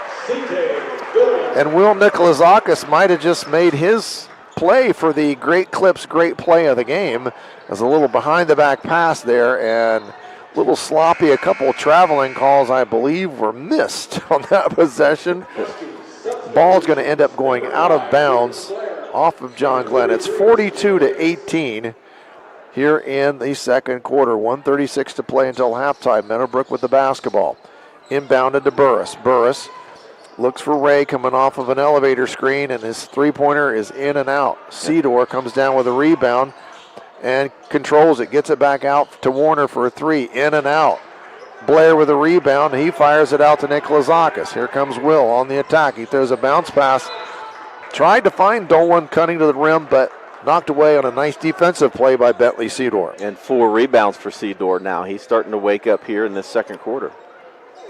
And Will Nikolazakis might have just made his play for the Great Clips Great Play of the game. There's a little behind the back pass there and a little sloppy. A couple traveling calls, I believe, were missed on that possession. ball's going to end up going out of bounds off of John Glenn. It's 42-18 here in the second quarter. 1:36 to play until halftime. Meadowbrook with the basketball. Inbounded to Burris. Burris looks for Ray coming off of an elevator screen, and his three-pointer is in and out. Cedar comes down with a rebound and controls it. Gets it back out to Warner for a three. In and out. Blair with a rebound. He fires it out to Nikolazakis. Here comes Will on the attack. He throws a bounce pass. Tried to find Dolan cutting to the rim, but knocked away on a nice defensive play by Bentley Cedar. And 4 rebounds for Cedar now. He's starting to wake up here in this second quarter.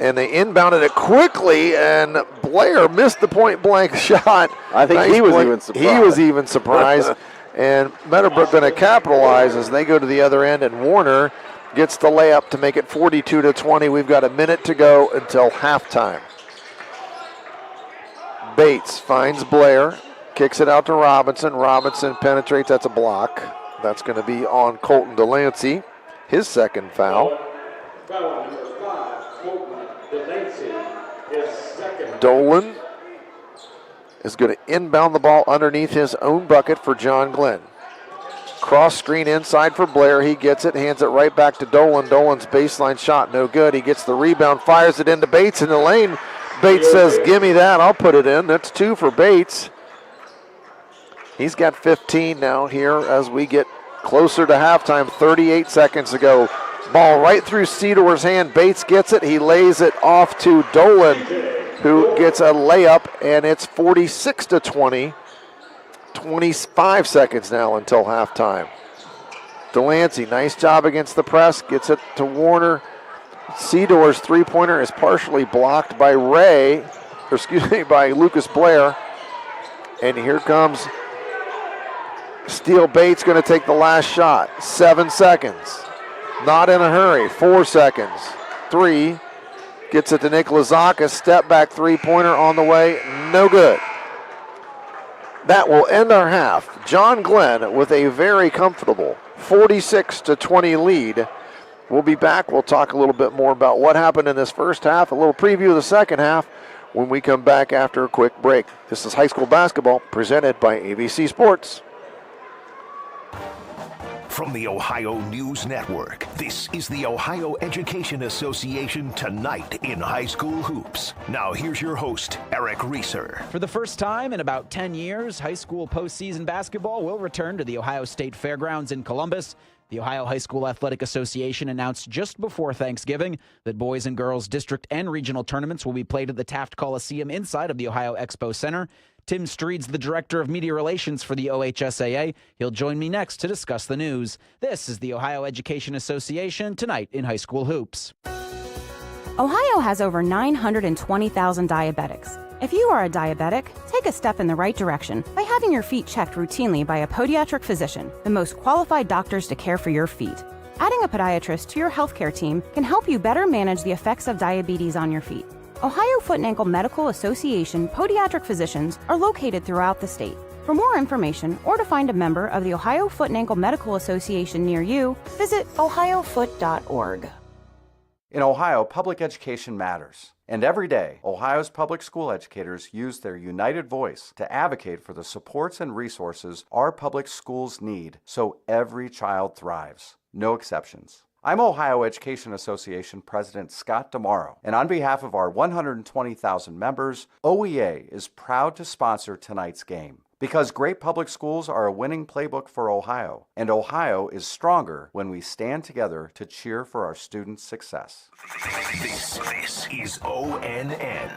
And they inbounded it quickly, and Blair missed the point-blank shot. I think he was even surprised. He was even surprised. And Meadowbrook going to capitalize as they go to the other end, and Warner gets the layup to make it 42-20. We've got a minute to go until halftime. Bates finds Blair, kicks it out to Robinson. Robinson penetrates. That's a block. That's going to be on Colton Delancey, his second foul. Dolan is going to inbound the ball underneath his own bucket for John Glenn. Cross screen inside for Blair. He gets it, hands it right back to Dolan. Dolan's baseline shot, no good. He gets the rebound, fires it into Bates in the lane. Bates says, give me that, I'll put it in. That's 2 for Bates. He's got 15 now here as we get closer to halftime. 38 seconds to go. Ball right through Cedor's hand. Bates gets it. He lays it off to Dolan, who gets a layup, and it's 46-20. 25 seconds now until halftime. Delancey, nice job against the press. Gets it to Warner. Cedor's three-pointer is partially blocked by by Lucas Blair. And here comes Steele Bates, going to take the last shot. 7 seconds. Not in a hurry. 4 seconds. 3. Gets it to Nikolazakis. Step back three-pointer on the way. No good. That will end our half. John Glenn with a very comfortable 46-20 lead. We'll be back. We'll talk a little bit more about what happened in this first half, a little preview of the second half when we come back after a quick break. This is high school basketball presented by AVC Sports. From the Ohio News Network, this is the Ohio Education Association Tonight in High School Hoops. Now here's your host, Eric Reeser. For the first time in about 10 years, high school postseason basketball will return to the Ohio State Fairgrounds in Columbus. The Ohio High School Athletic Association announced just before Thanksgiving that boys and girls district and regional tournaments will be played at the Taft Coliseum inside of the Ohio Expo Center. Tim Streed's the Director of Media Relations for the OHSAA. He'll join me next to discuss the news. This is the Ohio Education Association Tonight in High School Hoops. Ohio has over 920,000 diabetics. If you are a diabetic, take a step in the right direction by having your feet checked routinely by a podiatric physician, the most qualified doctors to care for your feet. Adding a podiatrist to your healthcare team can help you better manage the effects of diabetes on your feet. Ohio Foot and Ankle Medical Association podiatric physicians are located throughout the state. For more information or to find a member of the Ohio Foot and Ankle Medical Association near you, visit ohiofoot.org. In Ohio, public education matters. And every day, Ohio's public school educators use their united voice to advocate for the supports and resources our public schools need so every child thrives. No exceptions. I'm Ohio Education Association President Scott Demaro, and on behalf of our 120,000 members, OEA is proud to sponsor tonight's game. Because great public schools are a winning playbook for Ohio, and Ohio is stronger when we stand together to cheer for our students' success. This is ONN.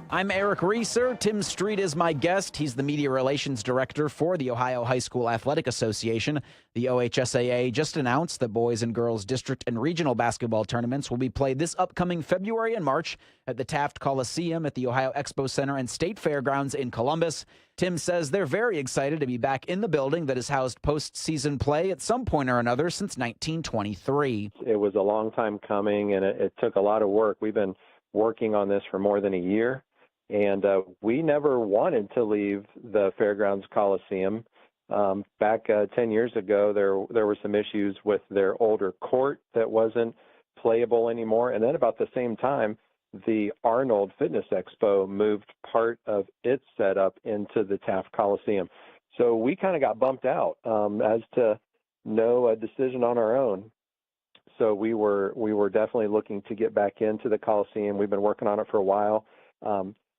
I'm Eric Reeser. Tim Street is my guest. He's the Media Relations Director for the Ohio High School Athletic Association. The OHSAA just announced that boys and girls district and regional basketball tournaments will be played this upcoming February and March at the Taft Coliseum at the Ohio Expo Center and State Fairgrounds in Columbus. Tim says they're very excited to be back in the building that has housed postseason play at some point or another since 1923. It was a long time coming, and it took a lot of work. We've been working on this for more than a year, and we never wanted to leave the Fairgrounds Coliseum. Back 10 years ago, there were some issues with their older court that wasn't playable anymore, and then about the same time, the Arnold Fitness Expo moved part of its setup into the Taft Coliseum. So we kind of got bumped out as to no a decision on our own. So we were definitely looking to get back into the Coliseum. We've been working on it for a while.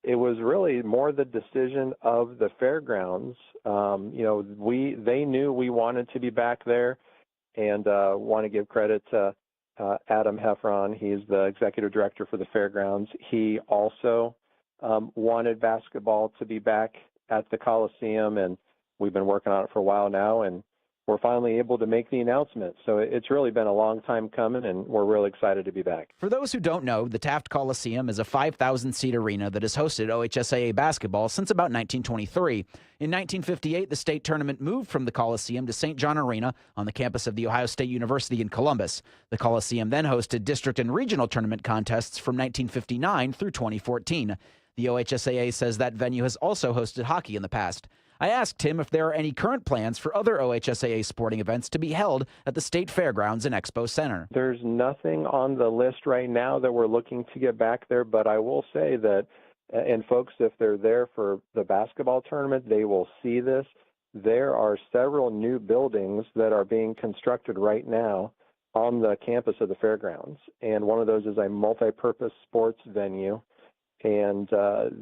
It was really more the decision of the fairgrounds. They knew we wanted to be back there, and want to give credit to Adam Heffron. He's the executive director for the fairgrounds. He also wanted basketball to be back at the Coliseum, and we've been working on it for a while now, and we're finally able to make the announcement. So it's really been a long time coming, and we're really excited to be back. For those who don't know, the Taft Coliseum is a 5,000-seat arena that has hosted OHSAA basketball since about 1923. In 1958, the state tournament moved from the Coliseum to St. John Arena on the campus of The Ohio State University in Columbus. The Coliseum then hosted district and regional tournament contests from 1959 through 2014. The OHSAA says that venue has also hosted hockey in the past. I asked him if there are any current plans for other OHSAA sporting events to be held at the State Fairgrounds and Expo Center. There's nothing on the list right now that we're looking to get back there, but I will say that, and folks, if they're there for the basketball tournament, they will see this. There are several new buildings that are being constructed right now on the campus of the fairgrounds, and one of those is a multi-purpose sports venue, and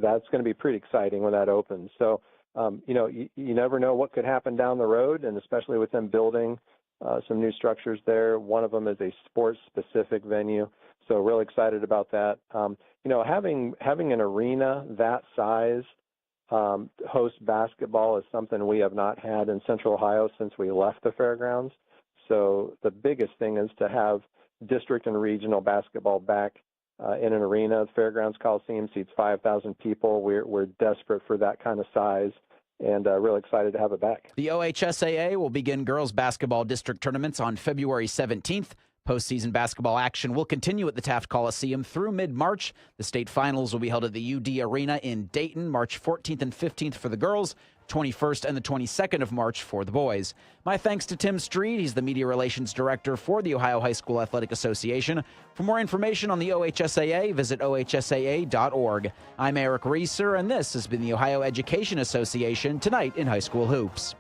that's going to be pretty exciting when that opens. So you never know what could happen down the road, and especially with them building some new structures there. One of them is a sports-specific venue, so really excited about that. Having an arena that size host basketball is something we have not had in Central Ohio since we left the fairgrounds. So the biggest thing is to have district and regional basketball back in an arena. The Fairgrounds Coliseum seats 5,000 people. We're desperate for that kind of size, and really excited to have it back. The OHSAA will begin girls basketball district tournaments on February 17th. Postseason basketball action will continue at the Taft Coliseum through mid-March. The state finals will be held at the UD Arena in Dayton, March 14th and 15th for the girls, 21st and the 22nd of March for the boys. My thanks to Tim Street. He's the Media Relations Director for the Ohio High School Athletic Association. For more information on the OHSAA, visit ohsaa.org. I'm Eric Reeser, and this has been the Ohio Education Association Tonight in High School Hoops.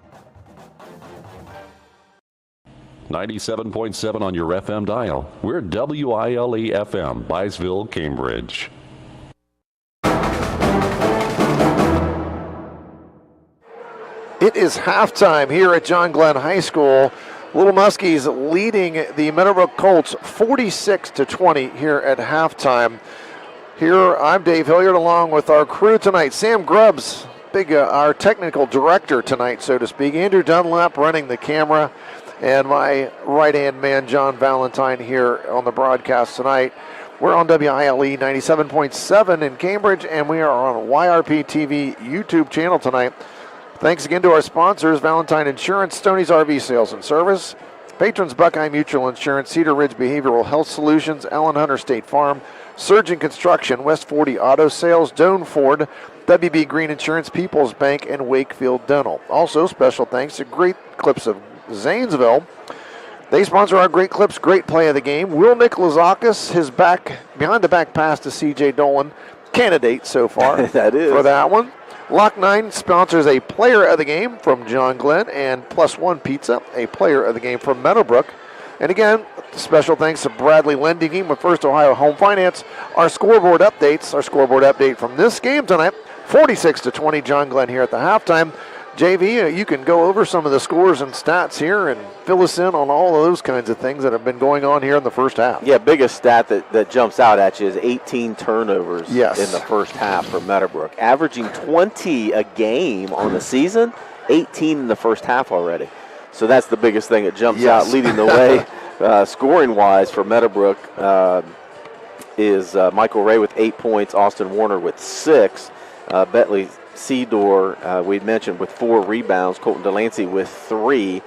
97.7 on your FM dial. We're WILE FM, Byesville, Cambridge. It is halftime here at John Glenn High School. Little Muskies leading the Meadowbrook Colts 46-20 here at halftime. Here, I'm Dave Hilliard along with our crew tonight. Sam Grubbs, our technical director tonight, so to speak. Andrew Dunlap running the camera. And my right-hand man, John Valentine, here on the broadcast tonight. We're on WILE 97.7 in Cambridge, and we are on YRP TV YouTube channel tonight. Thanks again to our sponsors, Valentine Insurance, Stoney's RV Sales and Service, Patrons Buckeye Mutual Insurance, Cedar Ridge Behavioral Health Solutions, Allen Hunter State Farm, Surgeon Construction, West 40 Auto Sales, Doane Ford, WB Green Insurance, People's Bank, and Wakefield Dental. Also, special thanks to Great Clips of Zanesville. They sponsor our Great Clips, great play of the game. Will Nikolazakis, his behind the back pass to C.J. Dolan, candidate so far that is. For that one. Lock 9 sponsors a player of the game from John Glenn, and Plus One Pizza, a player of the game from Meadowbrook. And again, special thanks to Bradley Lending Team with First Ohio Home Finance. Our scoreboard update from this game tonight, 46-20, John Glenn here at the halftime. JV, you can go over some of the scores and stats here and fill us in on all of those kinds of things that have been going on here in the first half. Yeah, biggest stat that jumps out at you is 18 turnovers in the first half for Meadowbrook. Averaging 20 a game on the season, 18 in the first half already. So that's the biggest thing that jumps out, leading the way scoring-wise for Meadowbrook is Michael Ray with 8 points, Austin Warner with 6, Bentley Seedor, we'd mentioned, with 4 rebounds. Colton Delancey with 3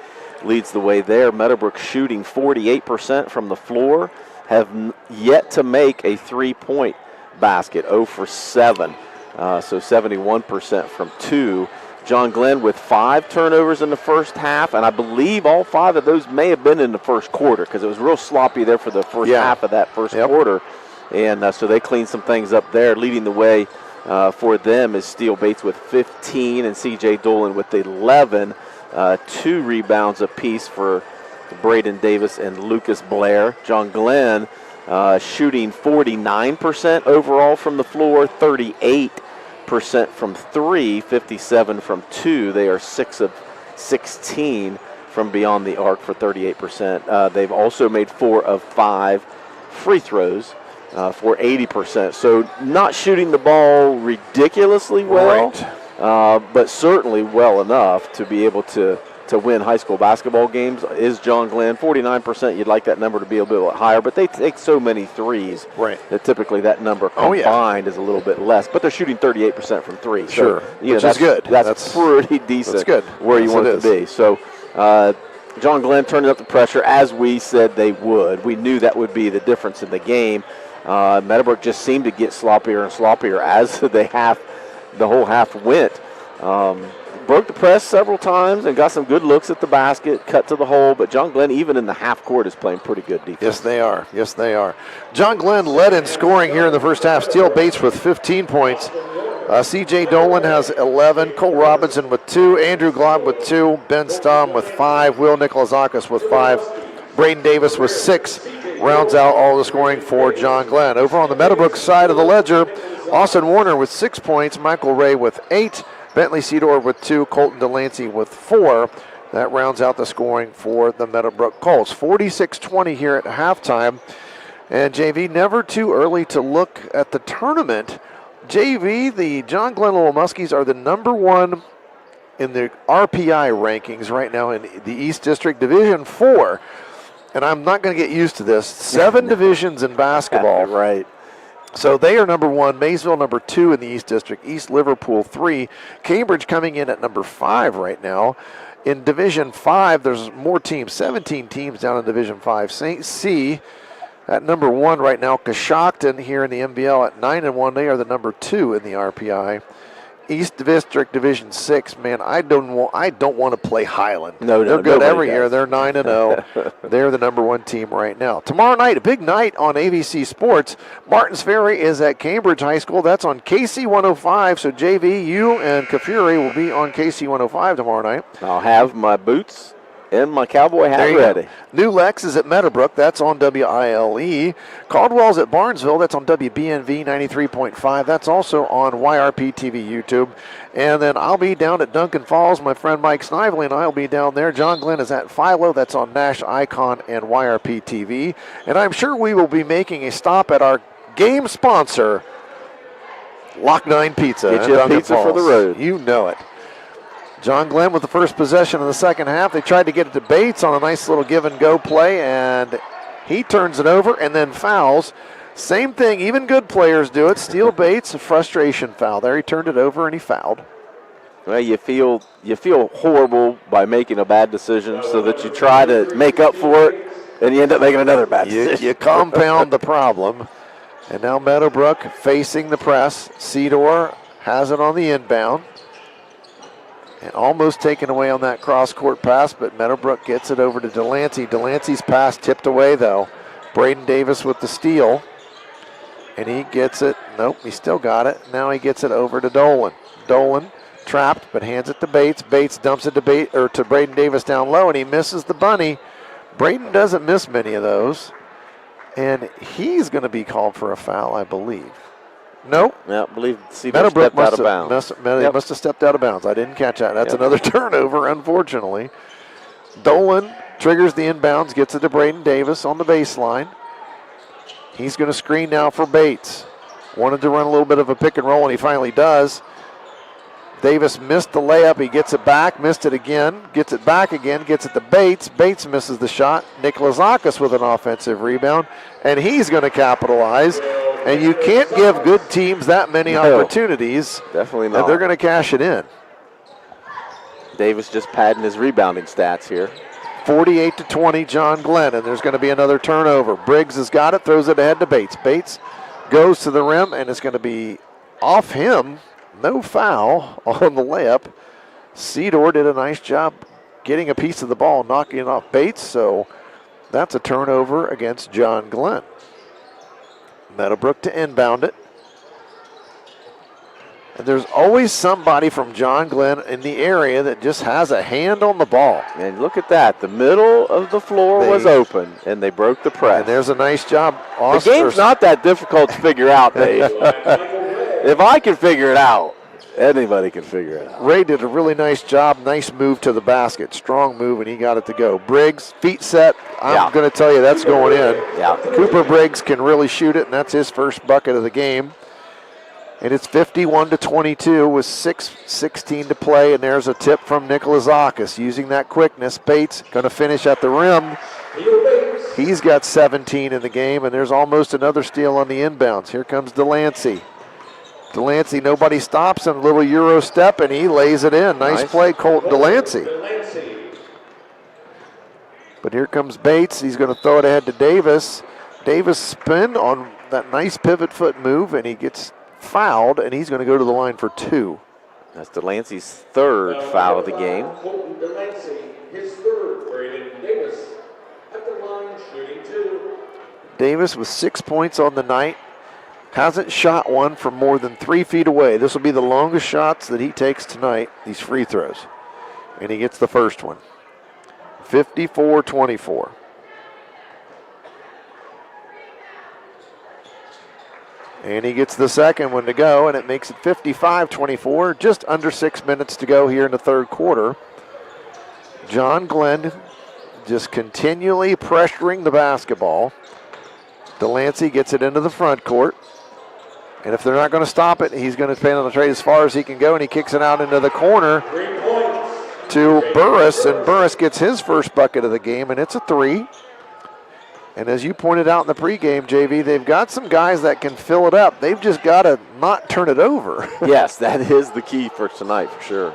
leads the way there. Meadowbrook shooting 48% from the floor, have yet to make a 3-point basket, 0 for 7, so 71% from 2. John Glenn with 5 turnovers in the first half, and I believe all 5 of those may have been in the first quarter because it was real sloppy there for the first half of that first quarter. And so they cleaned some things up there. Leading the way for them is Steele Bates with 15 and C.J. Dolan with 11. 2 rebounds apiece for Braden Davis and Lucas Blair. John Glenn shooting 49% overall from the floor, 38% from 3, 57 from 2. They are 6 of 16 from beyond the arc for 38%. They've also made 4 of 5 free throws for 80%. So not shooting the ball ridiculously well, but certainly well enough to be able to win high school basketball games is John Glenn. 49%, you'd like that number to be a bit higher, but they take so many threes that typically that number combined is a little bit less, but they're shooting 38% from 3. Sure, so, you know, which is good. That's pretty decent. That's good. Where you want it to be. So John Glenn turning up the pressure as we said they would. We knew that would be the difference in the game. Meadowbrook just seemed to get sloppier and sloppier as the whole half went. Broke the press several times and got some good looks at the basket, cut to the hole, but John Glenn, even in the half court, is playing pretty good defense. Yes, they are. Yes, they are. John Glenn led in scoring here in the first half. Steele Bates with 15 points. C.J. Dolan has 11. Cole Robinson with 2. Andrew Glob with 2. Ben Stamm with 5. Will Nikolazakis with 5. Braden Davis with 6. Rounds out all the scoring for John Glenn. Over on the Meadowbrook side of the ledger, Austin Warner with 6 points. Michael Ray with 8. Bentley Cedar with 2, Colton Delancey with 4. That rounds out the scoring for the Meadowbrook Colts. 46-20 here at halftime. And JV, never too early to look at the tournament. JV, the John Glenn Muskies are the number 1 in the RPI rankings right now in the East District Division 4. And I'm not going to get used to this. 7 divisions in basketball. Right. So they are number 1, Maysville number 2 in the East District, East Liverpool 3, Cambridge coming in at number 5 right now. In Division 5, there's more teams, 17 teams down in Division 5. St. C at number 1 right now. Coshocton here in the MBL at 9-1. They are the number 2 in the RPI. East District Division 6, man, I don't want to play Highland. No, they're good every does. year. They're 9-0. They're the number 1 team right now. Tomorrow night, a big night on AVC Sports. Martins Ferry is at Cambridge High School. That's on KC 105. So JV, you and Kafuri will be on KC 105 tomorrow night. I'll have my boots and my cowboy hat ready. Go. New Lex is at Meadowbrook. That's on WILE. Caldwell's at Barnesville. That's on WBNV 93.5. That's also on YRP TV YouTube. And then I'll be down at Duncan Falls. My friend Mike Snively and I will be down there. John Glenn is at Philo. That's on Nash Icon and YRP TV. And I'm sure we will be making a stop at our game sponsor, Lock 9 Pizza. Get you a pizza for the road. You know it. John Glenn with the first possession in the second half. They tried to get it to Bates on a nice little give-and-go play, and he turns it over and then fouls. Same thing, even good players do it. Steele Bates, a frustration foul there. He turned it over and he fouled. Well, you feel horrible by making a bad decision, so that you try to make up for it, and you end up making another bad decision. You compound the problem. And now Meadowbrook facing the press. Cedar has it on the inbound. And almost taken away on that cross-court pass, but Meadowbrook gets it over to Delancey. Delancey's pass tipped away, though. Braden Davis with the steal. And he gets it. Nope, he still got it. Now he gets it over to Dolan. Dolan trapped, but hands it to Bates. Bates dumps it to Braden Davis down low, and he misses the bunny. Braden doesn't miss many of those. And he's going to be called for a foul, I believe. Nope. Yeah, I believe Cedar stepped out of bounds. Must have stepped out of bounds. I didn't catch that. That's another turnover, unfortunately. Dolan triggers the inbounds, gets it to Braden Davis on the baseline. He's going to screen now for Bates. Wanted to run a little bit of a pick and roll, and he finally does. Davis missed the layup. He gets it back, missed it again, gets it back again, gets it to Bates. Bates misses the shot. Nikolazakis with an offensive rebound, and he's going to capitalize. And you can't give good teams that many opportunities. Definitely not. And they're going to cash it in. Davis just padding his rebounding stats here. 48-20, John Glenn, and there's going to be another turnover. Briggs has got it, throws it ahead to Bates. Bates goes to the rim, and it's going to be off him. No foul on the layup. Cedar did a nice job getting a piece of the ball, knocking it off Bates, so that's a turnover against John Glenn. Meadowbrook to inbound it. And there's always somebody from John Glenn in the area that just has a hand on the ball. And look at that. The middle of the floor was open, and they broke the press. And there's a nice job. The game's not that difficult to figure out, Dave. If I can figure it out, anybody can figure it out. Ray did a really nice job. Nice move to the basket. Strong move, and he got it to go. Briggs, feet set. I'm going to tell you that's going in. Yeah. Cooper Briggs can really shoot it, and that's his first bucket of the game. And it's 51-22 with 6:16 to play, and there's a tip from Nikolazakis. Using that quickness, Bates going to finish at the rim. He's got 17 in the game, and there's almost another steal on the inbounds. Here comes Delancey. Delancey, nobody stops him. Little Euro step, and he lays it in. Nice play, Colton Delancey. But here comes Bates. He's going to throw it ahead to Davis. Davis spin on that nice pivot foot move, and he gets fouled, and he's going to go to the line for 2. That's Delancey's third foul of the game. Davis with 6 points on the night. Hasn't shot one from more than 3 feet away. This will be the longest shots that he takes tonight, these free throws. And he gets the first one. 54-24. And he gets the second one to go, and it makes it 55-24. Just under 6 minutes to go here in the third quarter. John Glenn just continually pressuring the basketball. Delancey gets it into the front court. And if they're not going to stop it, he's going to penetrate as far as he can go, and he kicks it out into the corner to Burris, and Burris gets his first bucket of the game, and it's a 3. And as you pointed out in the pregame, JV, they've got some guys that can fill it up. They've just got to not turn it over. Yes, that is the key for tonight, for sure.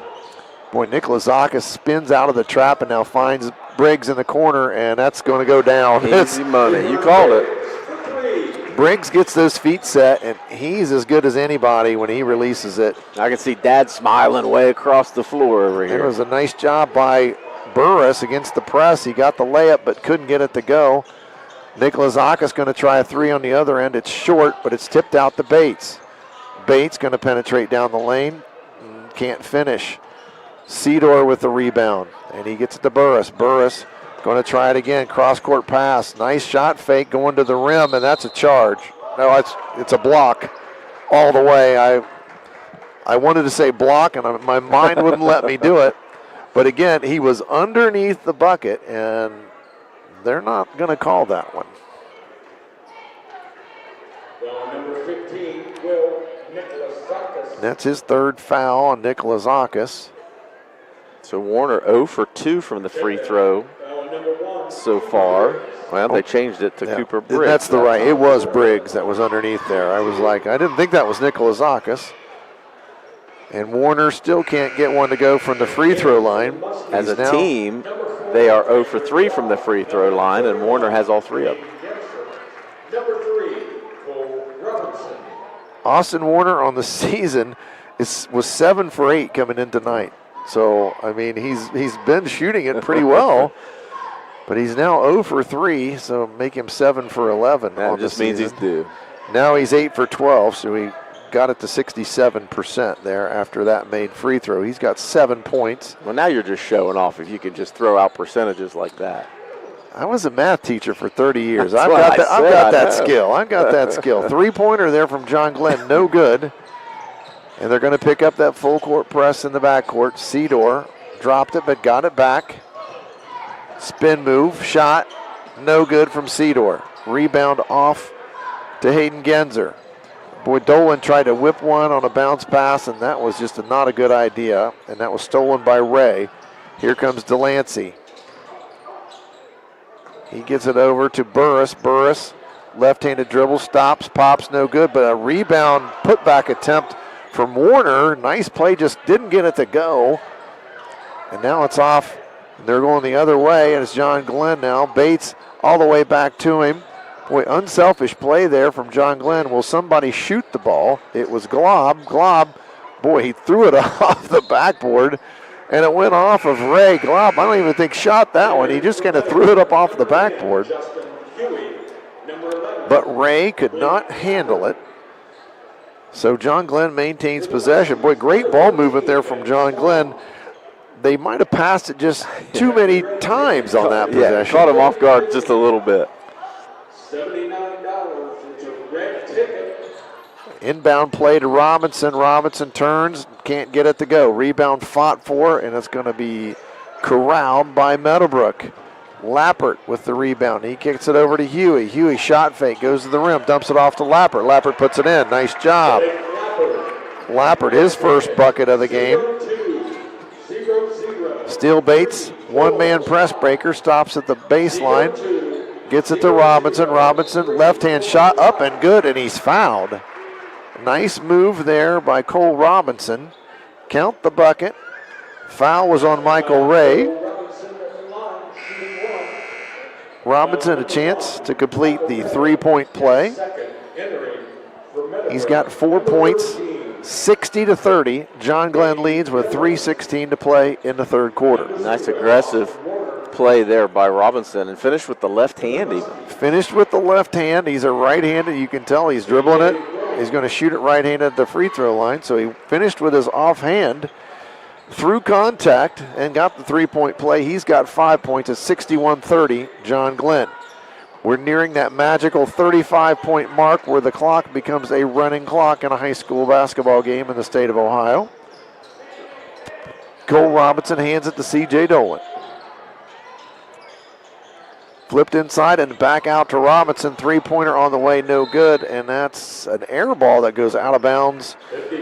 Boy, Nikolazakis spins out of the trap and now finds Briggs in the corner, and that's going to go down. Easy money. You called it. Briggs gets those feet set, and he's as good as anybody when he releases it. I can see Dad smiling way across the floor over here. It was a nice job by Burris against the press. He got the layup but couldn't get it to go. Nikolazakis going to try a 3 on the other end. It's short, but it's tipped out to Bates. Bates going to penetrate down the lane. Can't finish. Cedar with the rebound, and he gets it to Burris. Burris going to try it again. Cross-court pass. Nice shot fake going to the rim, and that's a charge. No, it's a block all the way. I wanted to say block, and my mind wouldn't let me do it. But again, he was underneath the bucket, and they're not going to call that one. That's his third foul on Nikolazakis. So Warner 0 for 2 from the free throw so far. Well, they changed it to Cooper Briggs. That's the right. It was Briggs that was underneath there. I was like, I didn't think that was Nikolazakis. And Warner still can't get one to go from the free throw line. As a team, they are 0 for 3 from the free throw line, and Warner has all 3 of them. Austin Warner on the season was 7 for 8 coming in tonight. So, I mean, he's been shooting it pretty well. But he's now 0 for 3, so make him 7 for 11 that on just the season. means he's due. Now he's 8 for 12, so he got it to 67% there after that made free throw. He's got 7 points. Well, now you're just showing off if you can just throw out percentages like that. I was a math teacher for 30 years. That's I've what got that I skill. I've got that skill. Three-pointer there from John Glenn, no good. And they're going to pick up that full court press in the backcourt. Cedar dropped it but got it back. Spin move, shot, no good from Cedar. Rebound off to Hayden Genzer. Boy, Dolan tried to whip one on a bounce pass, and that was just not a good idea. And that was stolen by Ray. Here comes Delancey. He gets it over to Burris. Burris, left-handed dribble, stops, pops, no good. But a rebound putback attempt from Warner. Nice play, just didn't get it to go. And now it's off. They're going the other way, and it's John Glenn now. Bates all the way back to him. Boy, unselfish play there from John Glenn. Will somebody shoot the ball? It was Glob. Glob, boy, he threw it off the backboard, and it went off of Ray. Glob, I don't even think shot that one. He just kind of threw it up off the backboard. but Ray could not handle it. So John Glenn maintains possession. Boy, great ball movement there from John Glenn. They might have passed it just too many times on that possession. Yeah, caught him off guard just a little bit. $79. It's a red ticket. Inbound play to Robinson. Robinson turns, can't get it to go. Rebound fought for, and it's going to be corralled by Meadowbrook. Lappert with the rebound. He kicks it over to Huey. Huey shot fake, goes to the rim, dumps it off to Lappert. Lappert puts it in. Nice job. Lappert, his first bucket of the game. Steele Bates, one-man press breaker, stops at the baseline. Gets it to Robinson. Robinson, left-hand shot, up and good, and he's fouled. Nice move there by Cole Robinson. Count the bucket. Foul was on Michael Ray. Robinson a chance to complete the three-point play. He's got 4 points, 60-30. John Glenn leads with 3:16 to play in the third quarter. Nice aggressive play there by Robinson, and finished with the left hand even. Finished with the left hand. He's a right-handed. You can tell he's dribbling it. He's going to shoot it right-handed at the free throw line. So he finished with his offhand through contact and got the three-point play. He's got 5 points at 61-30, John Glenn. We're nearing that magical 35-point mark where the clock becomes a running clock in a high school basketball game in the state of Ohio. Cole Robinson hands it to C.J. Dolan. Flipped inside and back out to Robinson. Three-pointer on the way, no good. And that's an air ball that goes out of bounds.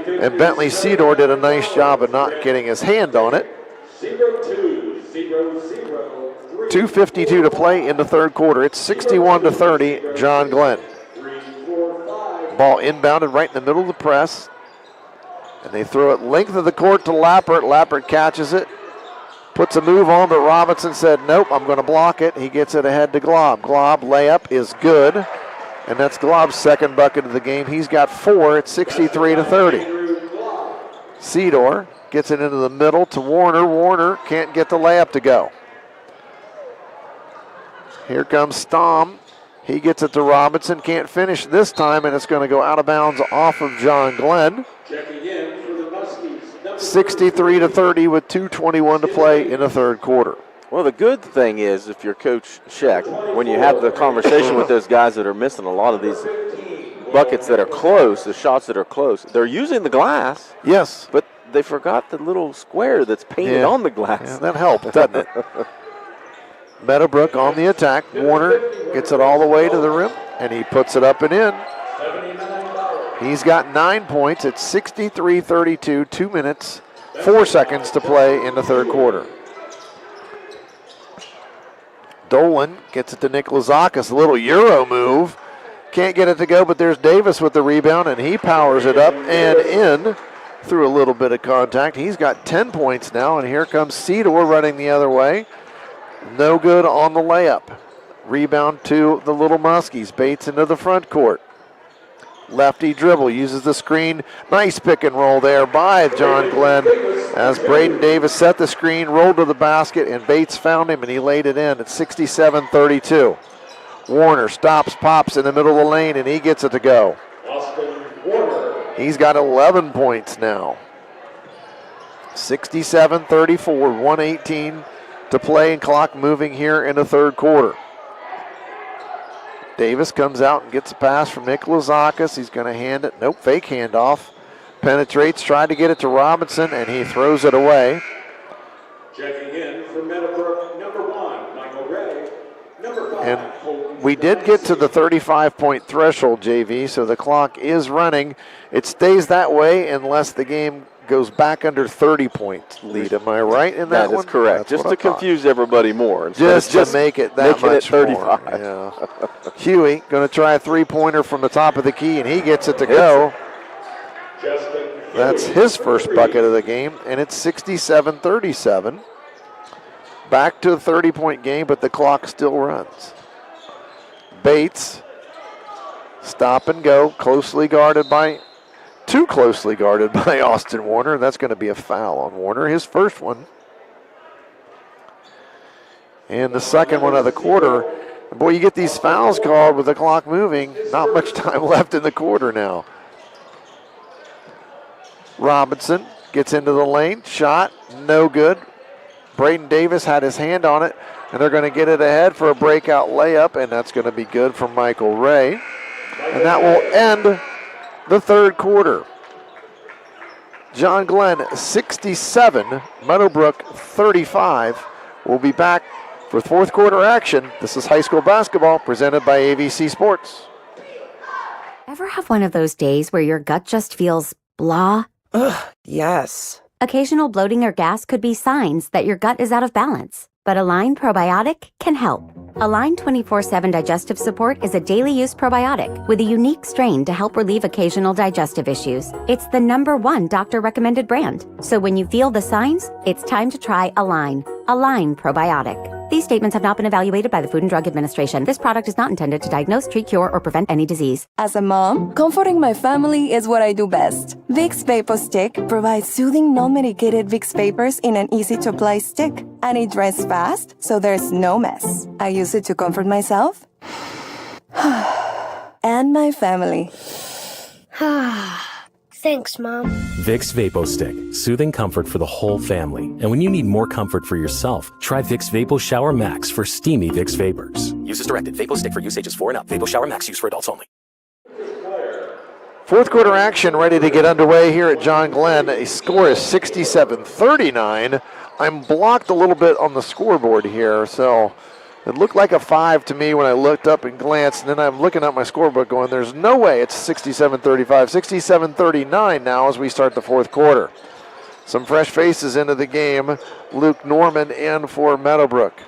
And Bentley Cedar did a nice job of not getting his hand on it. 2:52 to play in the third quarter. It's 61-30, John Glenn. Ball inbounded right in the middle of the press. And they throw it length of the court to Lappert. Lappert catches it. Puts a move on, but Robinson said, nope, I'm going to block it. He gets it ahead to Glob. Glob layup is good, and that's Glob's second bucket of the game. He's got 4 at 63-30. Cedar gets it into the middle to Warner. Warner can't get the layup to go. Here comes Stom. He gets it to Robinson. Can't finish this time, and it's going to go out of bounds off of John Glenn. Checking in for the Muskies. 63-30 with 2:21 to play in the third quarter. Well, the good thing is, if you're Coach Scheck, when you have the conversation with those guys that are missing a lot of these buckets that are close, the shots that are close, they're using the glass. Yes. But they forgot the little square that's painted on the glass. Yeah, that helped, doesn't it? Meadowbrook on the attack. Warner gets it all the way to the rim, and he puts it up and in. He's got 9 points at 63-32, 2 minutes, 4 seconds to play in the third quarter. Dolan gets it to Nick Lazakis, a little Euro move. Can't get it to go, but there's Davis with the rebound, and he powers it up and in through a little bit of contact. He's got 10 points now, and here comes Cedar running the other way. No good on the layup. Rebound to the Little Muskies. Bates into the front court. Lefty dribble, uses the screen. Nice pick and roll there by John Glenn as Braden Davis set the screen, rolled to the basket, and Bates found him, and he laid it in at 67-32. Warner stops, pops in the middle of the lane, and he gets it to go. He's got 11 points now. 67-34, 1:18 to play, and clock moving here in the third quarter. Davis comes out and gets a pass from Nick Lazakis. He's going to hand it. Nope, fake handoff. Penetrates, tried to get it to Robinson, and he throws it away. Checking in for Meadowbrook, number 1, Michael Ray. Number 5, And we did get to the 35-point threshold, JV, so the clock is running. It stays that way unless the game goes back under 30-point lead. Am I right in that one? That is correct. That's just what to confuse everybody more. Just to make it that much 35. more. Yeah. Huey going to try a three-pointer from the top of the key, and he gets it to go. That's his first bucket of the game, and it's 67-37. Back to a 30-point game, but the clock still runs. Bates, stop and go, too closely guarded by Austin Warner, and that's going to be a foul on Warner, his first one. And the second one of the quarter. Boy, you get these fouls called with the clock moving. Not much time left in the quarter now. Robinson gets into the lane. Shot, no good. Braden Davis had his hand on it, and they're going to get it ahead for a breakout layup, and that's going to be good from Michael Ray. And that will end the third quarter. John Glenn 67, Meadowbrook 35. We'll be back for fourth quarter action. This is high school basketball presented by AVC Sports. Ever have one of those days where your gut just feels blah? Ugh, yes. Occasional bloating or gas could be signs that your gut is out of balance. But Align Probiotic can help. Align 24/7 Digestive Support is a daily use probiotic with a unique strain to help relieve occasional digestive issues. It's the #1 doctor-recommended brand. So when you feel the signs, it's time to try Align. Align Probiotic. These statements have not been evaluated by the Food and Drug Administration. This product is not intended to diagnose, treat, cure, or prevent any disease. As a mom, comforting my family is what I do best. Vicks Vapor Stick provides soothing, non-medicated Vicks vapors in an easy-to-apply stick. And it dries fast, so there's no mess. I use it to comfort myself and my family. Thanks, Mom. Vicks VapoStick, soothing comfort for the whole family. And when you need more comfort for yourself, try Vicks Vapo Shower Max for steamy Vicks vapors. Use as directed. VapoStick for use ages 4 and up. Vapo Shower Max used for adults only. Fourth quarter action ready to get underway here at John Glenn. A score is 67-39. I'm blocked a little bit on the scoreboard here, so it looked like a 5 to me when I looked up and glanced, and then I'm looking at my scoreboard going, there's no way it's 67-35. 67-39 now as we start the fourth quarter. Some fresh faces into the game. Luke Norman in for Meadowbrook.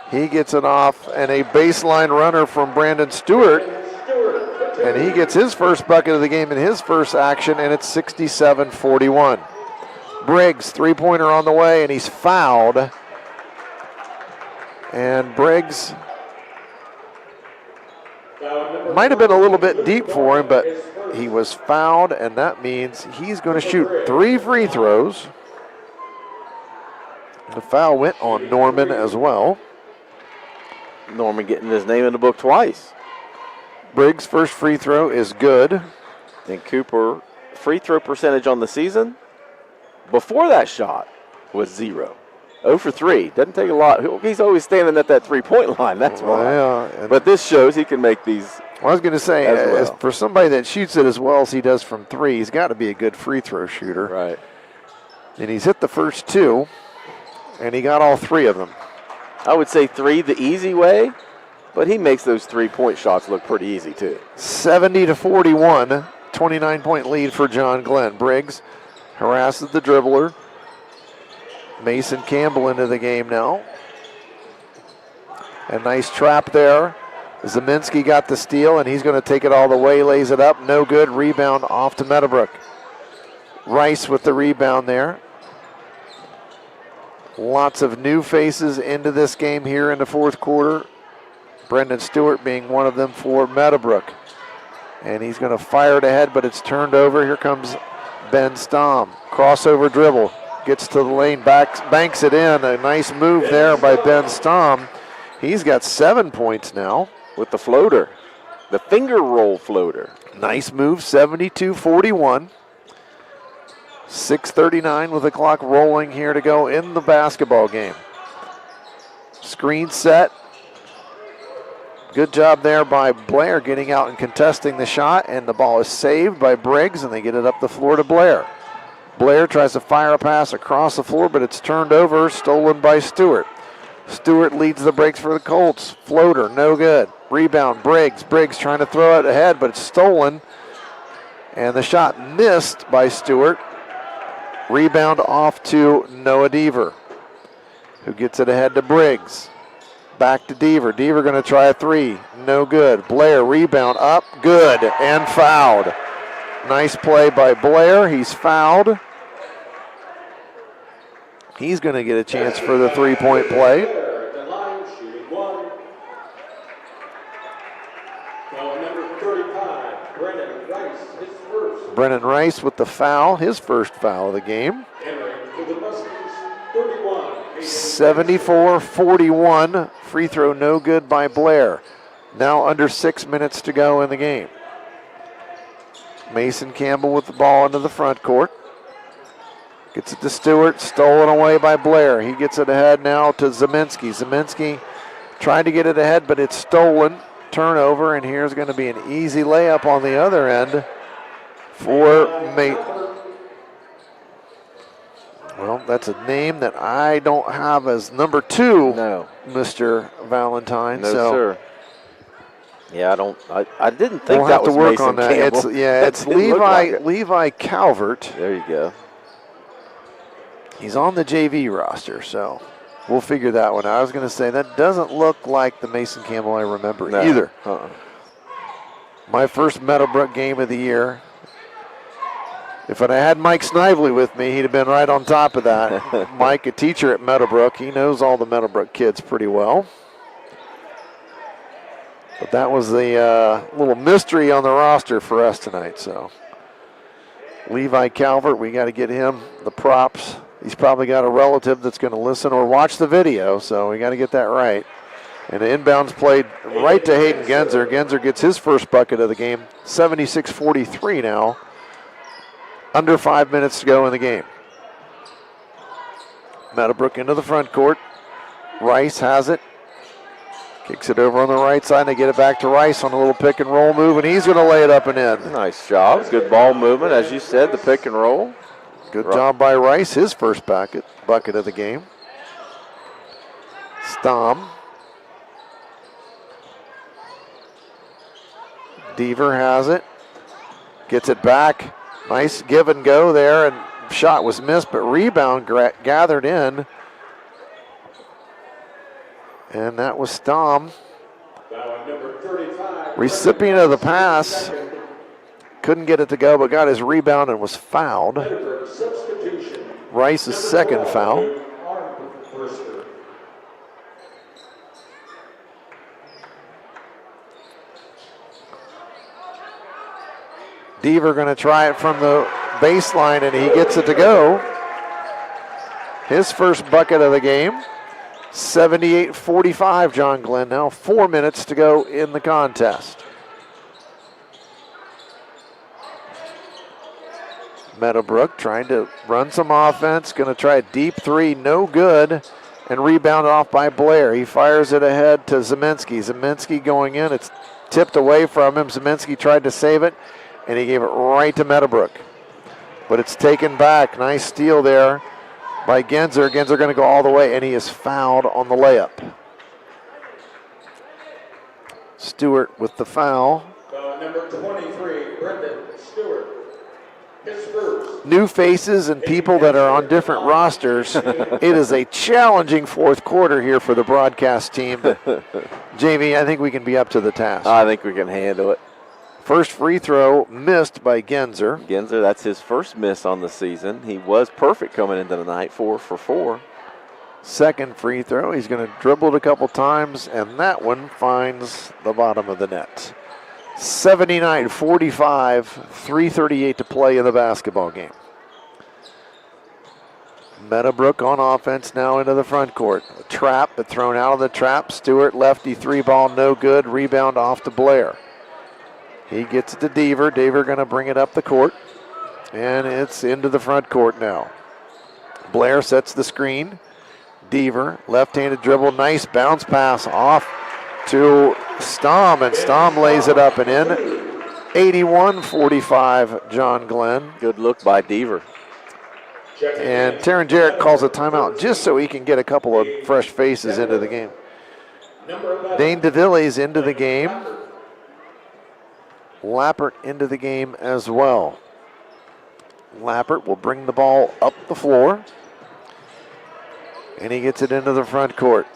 He gets it off, and a baseline runner from Brandon Stewart, and he gets his first bucket of the game in his first action, and it's 67-41. Briggs, three-pointer on the way, and he's fouled. And Briggs might have been a little bit deep for him, but he was fouled, and that means he's going to shoot 3 free throws. The foul went on Norman as well. Norman getting his name in the book twice. Briggs' first free throw is good. And Cooper, free throw percentage on the season before that shot was 0. 0 for 3. Doesn't take a lot. He's always standing at that three-point line. That's why. Yeah, but this shows he can make these. I was going to say, as for somebody that shoots it as well as he does from 3, he's got to be a good free throw shooter. Right. And he's hit the first 2, and he got all 3 of them. I would say 3 the easy way, but he makes those three-point shots look pretty easy too. 70-41, 29-point lead for John Glenn. Briggs harasses the dribbler. Mason Campbell into the game now. A nice trap there. Zeminski got the steal, and he's going to take it all the way, lays it up. No good. Rebound off to Meadowbrook. Rice with the rebound there. Lots of new faces into this game here in the fourth quarter. Brendan Stewart being one of them for Meadowbrook. And he's going to fire it ahead, but it's turned over. Here comes Ben Stom. Crossover dribble. Gets to the lane, banks it in. A nice move there by Ben Stom. He's got 7 points now. With the floater, the finger roll floater. Nice move, 72-41. 6:39 with the clock rolling here to go in the basketball game. Screen set. Good job there by Blair getting out and contesting the shot, and the ball is saved by Briggs, and they get it up the floor to Blair. Blair tries to fire a pass across the floor, but it's turned over, stolen by Stewart. Stewart leads the breaks for the Colts. Floater, no good. Rebound, Briggs. Briggs trying to throw it ahead, but it's stolen. And the shot missed by Stewart. Rebound off to Noah Deaver, who gets it ahead to Briggs. Back to Deaver. Deaver going to try a 3. No good. Blair, rebound up, good, and fouled. Nice play by Blair. He's fouled. He's going to get a chance for the three-point play. Brennan Rice with the foul, his first foul of the game. 74-41 free throw no good by Blair. Now under 6 minutes to go in the game. Mason Campbell with the ball into the front court. Gets it to Stewart, stolen away by Blair. He gets it ahead now to Zeminski. Zeminski trying to get it ahead, but it's stolen. Turnover, and here's going to be an easy layup on the other end for Well, that's a name that I don't have as number 2, no. Mr. Valentine. No, so sir. Yeah, I didn't think we'll that have was to work Mason on that. Campbell. It's Levi Calvert. There you go. He's on the JV roster, so we'll figure that one out. I was going to say, that doesn't look like the Mason Campbell I remember either. My first Meadowbrook game of the year. If I had Mike Snively with me, he'd have been right on top of that. Mike, a teacher at Meadowbrook, he knows all the Meadowbrook kids pretty well. But that was the little mystery on the roster for us tonight. So Levi Calvert, we got to get him the props. He's probably got a relative that's going to listen or watch the video, so we got to get that right. And the inbounds played right to Hayden Genzer. Genzer gets his first bucket of the game, 76-43 now. Under 5 minutes to go in the game. Meadowbrook into the front court. Rice has it. Kicks it over on the right side. They get it back to Rice on a little pick and roll move, and he's going to lay it up and in. Nice job. Good ball movement, as you said, the pick and roll. Good job by Rice, his first bucket of the game. Stom. Deaver has it. Gets it back. Nice give and go there, and shot was missed, but rebound gathered in. And that was Stom. Recipient of the pass. Couldn't get it to go, but got his rebound and was fouled. Rice's second foul. Deaver going to try it from the baseline, and he gets it to go. His first bucket of the game. 78-45, John Glenn. Now 4 minutes to go in the contest. Meadowbrook trying to run some offense. Going to try a deep three, no good. And rebounded off by Blair. He fires it ahead to Zeminski. Zeminski going in. It's tipped away from him. Zeminski tried to save it, and he gave it right to Meadowbrook. But it's taken back. Nice steal there by Genzer. Genzer going to go all the way, and he is fouled on the layup. Stewart with the foul. Number 23, Brendan Stewart. His first. New faces and people that are on different rosters. It is a challenging fourth quarter here for the broadcast team. But Jamie, I think we can be up to the task. I think we can handle it. First free throw missed by Genzer. Genzer, that's his first miss on the season. He was perfect coming into the night, 4 for 4. Second free throw, he's going to dribble it a couple times, and that one finds the bottom of the net. 79-45, 3:38 to play in the basketball game. Meadowbrook on offense now into the front court. A trap, but thrown out of the trap. Stewart, lefty, three ball, no good. Rebound off to Blair. He gets it to Deaver. Deaver going to bring it up the court. And it's into the front court now. Blair sets the screen. Deaver, left-handed dribble, nice bounce pass off to Stom, and Stom lays it up and in. 81-45, John Glenn. Good look by Deaver. And Taryn Jarrett calls a timeout just so he can get a couple of fresh faces into the game. Dane DeVillies into the game. Lappert into the game as well. Lappert will bring the ball up the floor. And he gets it into the front court.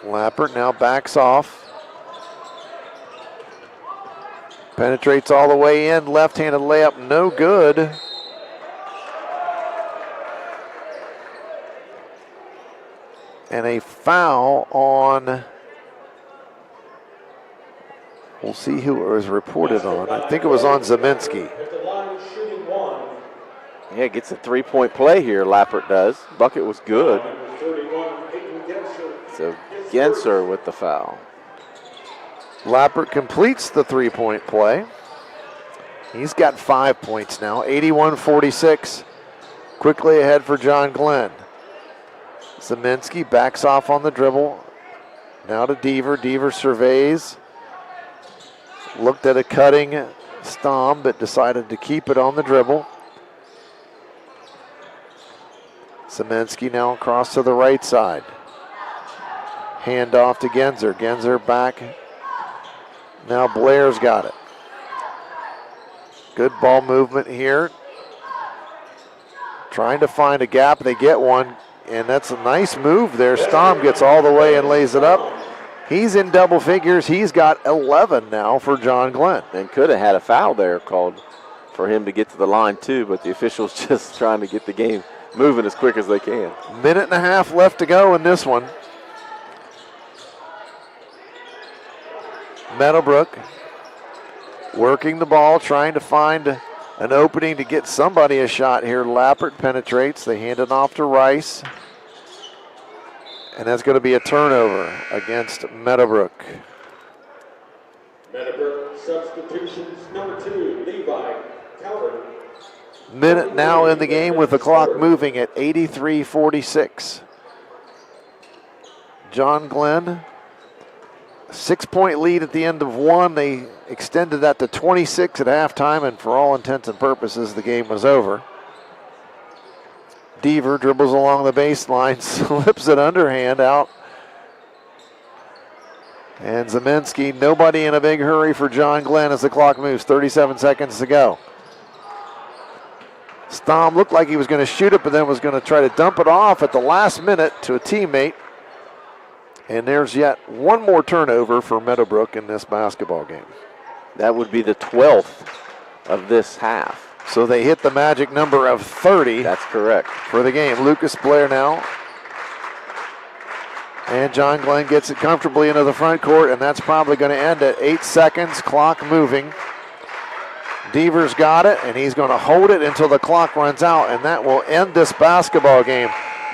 Lappert now backs off. Penetrates all the way in. Left-handed layup, no good. And a foul on, we'll see who it was reported on. I think it was on Zeminski. Yeah, gets a 3-point play here, Lappert does. Bucket was good. So Genser with the foul. Lappert completes the 3-point play. He's got 5 points now, 81-46. Quickly ahead for John Glenn. Zeminski backs off on the dribble. Now to Deaver. Deaver surveys. Looked at a cutting Stom, but decided to keep it on the dribble. Zeminski now across to the right side. Hand off to Genser. Genser back. Now Blair's got it. Good ball movement here. Trying to find a gap. They get one, and that's a nice move there. Stom gets all the way and lays it up. He's in double figures. He's got 11 now for John Glenn. And could have had a foul there called for him to get to the line too, but the officials just trying to get the game moving as quick as they can. Minute and a half left to go in this one. Meadowbrook working the ball, trying to find an opening to get somebody a shot here. Lappert penetrates. They hand it off to Rice. And that's going to be a turnover against Meadowbrook. Meadowbrook substitutions, number 2, Levi Calvert. Minute now in the game with the clock moving at 83-46. John Glenn, 6-point lead at the end of one. They extended that to 26 at halftime, and for all intents and purposes, the game was over. Deaver dribbles along the baseline, slips it underhand out. And Zeminski, nobody in a big hurry for John Glenn as the clock moves, 37 seconds to go. Stom looked like he was going to shoot it, but then was going to try to dump it off at the last minute to a teammate. And there's yet one more turnover for Meadowbrook in this basketball game. That would be the 12th of this half. So they hit the magic number of 30. That's correct. For the game. Lucas Blair now. And John Glenn gets it comfortably into the front court, and that's probably going to end at 8 seconds. Clock moving. Deaver's got it, and he's going to hold it until the clock runs out, and that will end this basketball game.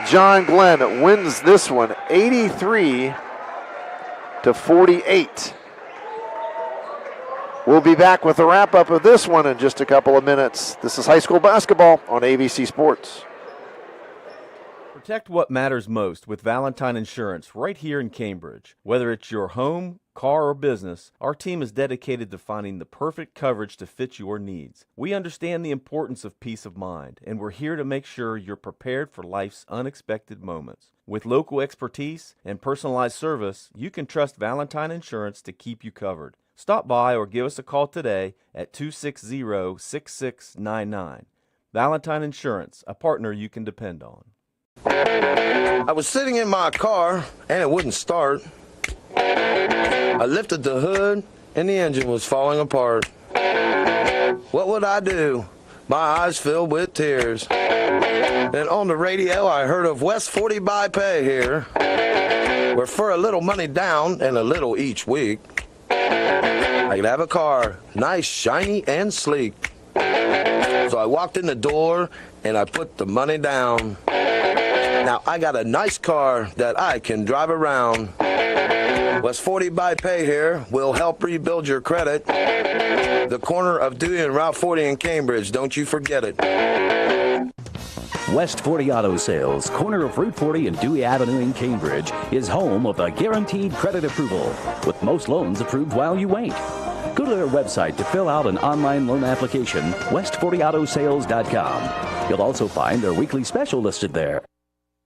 John Glenn wins this one 83-48. We'll be back with a wrap-up of this one in just a couple of minutes. This is high school basketball on AVC Sports. Protect what matters most with Valentine Insurance right here in Cambridge. Whether it's your home, car, or business, our team is dedicated to finding the perfect coverage to fit your needs. We understand the importance of peace of mind, and we're here to make sure you're prepared for life's unexpected moments. With local expertise and personalized service, you can trust Valentine Insurance to keep you covered. Stop by or give us a call today at 260-6699. Valentine Insurance, a partner you can depend on. I was sitting in my car and it wouldn't start. I lifted the hood and the engine was falling apart. What would I do? My eyes filled with tears. Then on the radio I heard of West 40 by Pay here, where for a little money down and a little each week, I could have a car, nice, shiny, and sleek. So I walked in the door and I put the money down. Now I got a nice car that I can drive around. West 40 by Pay here will help rebuild your credit. The corner of Dewey and Route 40 in Cambridge, don't you forget it. West 40 Auto Sales, corner of Route 40 and Dewey Avenue in Cambridge, is home of a guaranteed credit approval, with most loans approved while you wait. Go to their website to fill out an online loan application, west40autosales.com. You'll also find their weekly special listed there.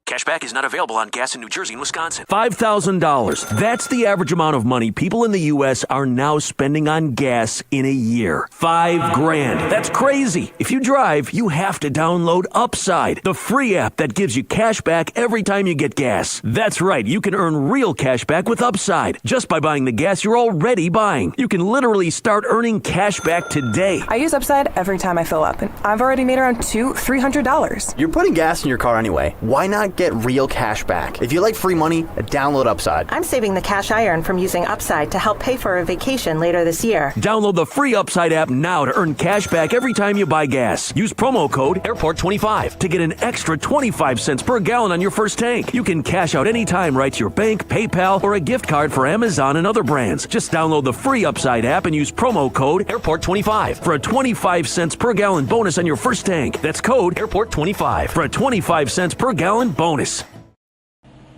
Cashback is not available on gas in New Jersey and Wisconsin. $5,000. That's the average amount of money people in the U.S. are now spending on gas in a year. $5,000. That's crazy. If you drive, you have to download Upside, the free app that gives you cash back every time you get gas. That's right. You can earn real cash back with Upside just by buying the gas you're already buying. You can literally start earning cash back today. I use Upside every time I fill up, and I've already made around $200-300. You're putting gas in your car anyway. Why not get get real cash back? If you like free money, download Upside. I'm saving the cash I earn from using Upside to help pay for a vacation later this year. Download the free Upside app now to earn cash back every time you buy gas. Use promo code AIRPORT25 to get an extra 25 cents per gallon on your first tank. You can cash out anytime right to your bank, PayPal, or a gift card for Amazon and other brands. Just download the free Upside app and use promo code AIRPORT25 for a 25 cents per gallon bonus on your first tank. That's code AIRPORT25 for a 25 cents per gallon bonus.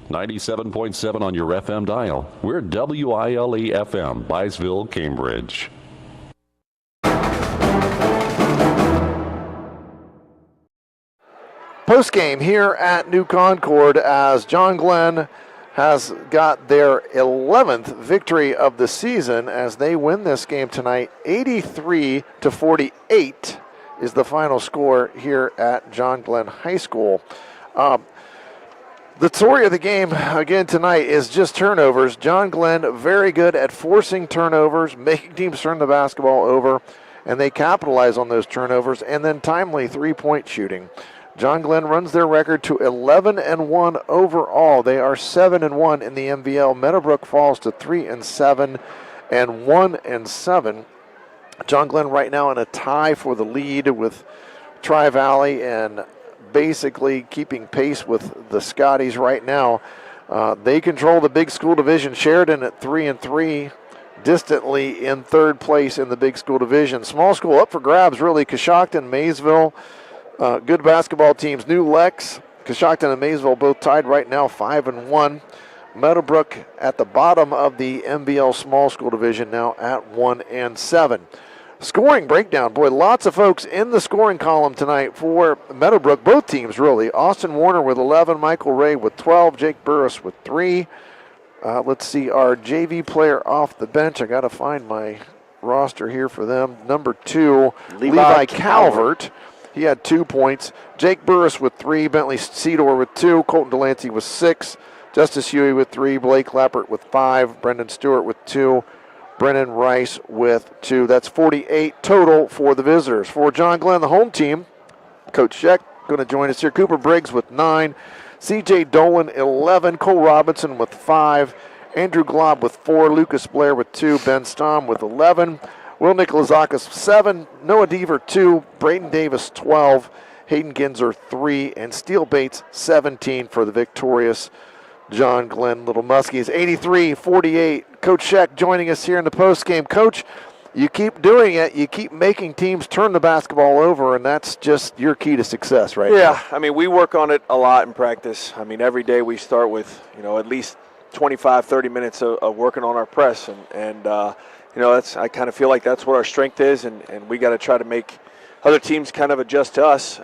97.7 on your FM dial. We're WILE FM, Byesville, Cambridge. Post-game here at New Concord as John Glenn has got their 11th victory of the season as they win this game tonight. 83-48 is the final score here at John Glenn High School. The story of the game again tonight is just turnovers. John Glenn very good at forcing turnovers, making teams turn the basketball over, and they capitalize on those turnovers, and then timely three-point shooting. John Glenn runs their record to 11-1 overall. They are 7-1 in the MVL. Meadowbrook falls to 3-7 and 1-7. John Glenn right now in a tie for the lead with Tri-Valley and basically keeping pace with the Scotties right now. They control the big school division. Sheridan at 3-3, distantly in third place in the big school division. Small school up for grabs, really. Coshocton, Maysville, good basketball teams. New Lex, Coshocton, and Maysville both tied right now, 5-1. Meadowbrook at the bottom of the MVL small school division now at 1-7. Scoring breakdown, boy, lots of folks in the scoring column tonight for Meadowbrook, both teams really. Austin Warner with 11, Michael Ray with 12, Jake Burris with 3. Let's see, our JV player off the bench. I got to find my roster here for them. Number 2, Levi Calvert. He had 2 points. Jake Burris with 3, Bentley Cedor with 2, Colton Delancey with 6, Justice Huey with 3, Blake Lappert with 5, Brendan Stewart with 2, Brennan Rice with 2. That's 48 total for the visitors. For John Glenn, the home team, Coach Sheck going to join us here. Cooper Briggs with 9, CJ Dolan 11, Cole Robinson with 5, Andrew Glob with 4, Lucas Blair with 2, Ben Stom with 11, Will Nicolazakis 7, Noah Deaver 2, Braden Davis 12, Hayden Ginzer 3, and Steele Bates 17 for the victorious John Glenn Little Muskies. 83-48. Coach Sheck joining us here in the postgame. Coach, you keep doing it. You keep making teams turn the basketball over, and that's just your key to success right now. Yeah, I mean, we work on it a lot in practice. I mean, every day we start with, at least 25, 30 minutes of working on our press, and I kind of feel like that's what our strength is, and we got to try to make other teams kind of adjust to us.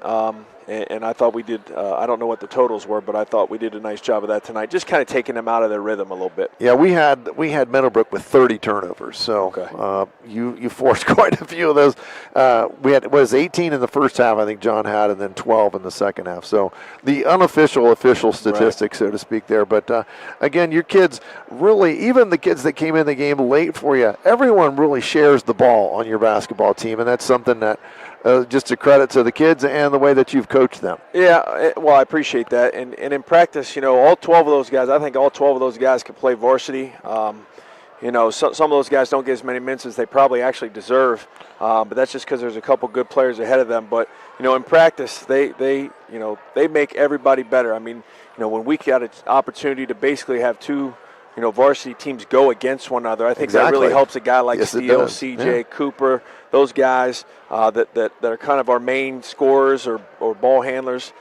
And I thought we did, I don't know what the totals were, but I thought we did a nice job of that tonight, just kind of taking them out of their rhythm a little bit. Yeah, we had Meadowbrook with 30 turnovers, so okay. You forced quite a few of those. We had 18 in the first half, I think John had, and then 12 in the second half. So the official statistic, right, so to speak there. But again, your kids really, even the kids that came in the game late for you, everyone really shares the ball on your basketball team, and that's something that just a credit to the kids and the way that you've coached them. Yeah, well, I appreciate that. And in practice, all 12 of those guys, I think all 12 of those guys can play varsity. Some of those guys don't get as many minutes as they probably actually deserve, but that's just because there's a couple good players ahead of them. But, in practice, they make everybody better. I mean, when we got an opportunity to basically have two varsity teams go against one another, I think that really helps a guy like Steele, CJ, Cooper, those guys that are kind of our main scorers or ball handlers.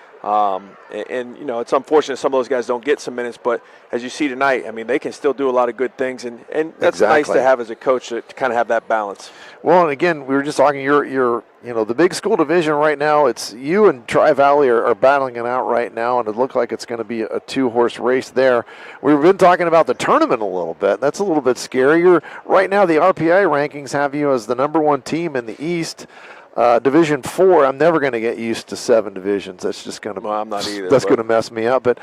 It's unfortunate some of those guys don't get some minutes, but as you see tonight, I mean, they can still do a lot of good things, and that's nice to have as a coach to kind of have that balance. Well, and again, we were just talking, you're the big school division right now, it's you and Tri-Valley are battling it out right now, and it looks like it's going to be a two-horse race there. We've been talking about the tournament a little bit. That's a little bit scary. Right now, the RPI rankings have you as the number 1 team in the East. Division 4, I'm never going to get used to 7 divisions. That's just going to. Well, I'm not either. That's going to mess me up. But